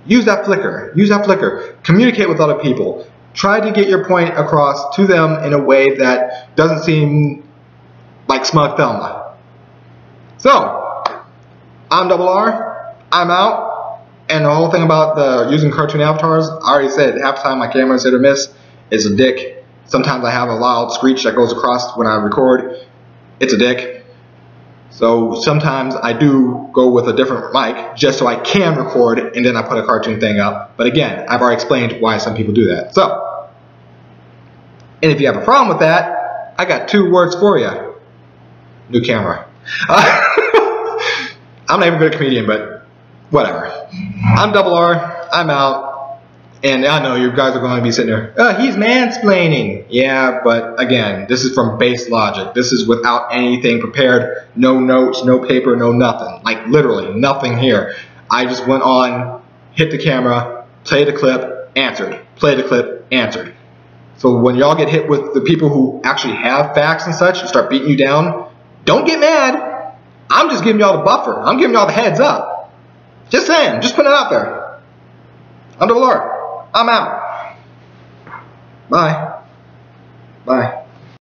Use that flicker. Use that flicker. Communicate with other people. Try to get your point across to them in a way that doesn't seem like smug Thelma. So, I'm Double R. I'm out. And the whole thing about the using cartoon avatars, I already said half the time my camera is hit or miss. It's a dick. Sometimes I have a loud screech that goes across when I record. It's a dick. So sometimes I do go with a different mic just so I can record and then I put a cartoon thing up. But again, I've already explained why some people do that. So, and if you have a problem with that, I got 2 words for you. New camera. I'm not even a good comedian, but whatever. I'm Double R. I'm out. And I know you guys are going to be sitting there, he's mansplaining. Yeah, but again, this is from base logic. This is without anything prepared. No notes, no paper, no nothing. Like literally nothing here. I just went on, hit the camera, played the clip, answered. Played the clip, answered. So when y'all get hit with the people who actually have facts and such and start beating you down, don't get mad. I'm just giving y'all the buffer. I'm giving y'all the heads up. Just saying. Just putting it out there. I'm Double R. I'm out. Bye.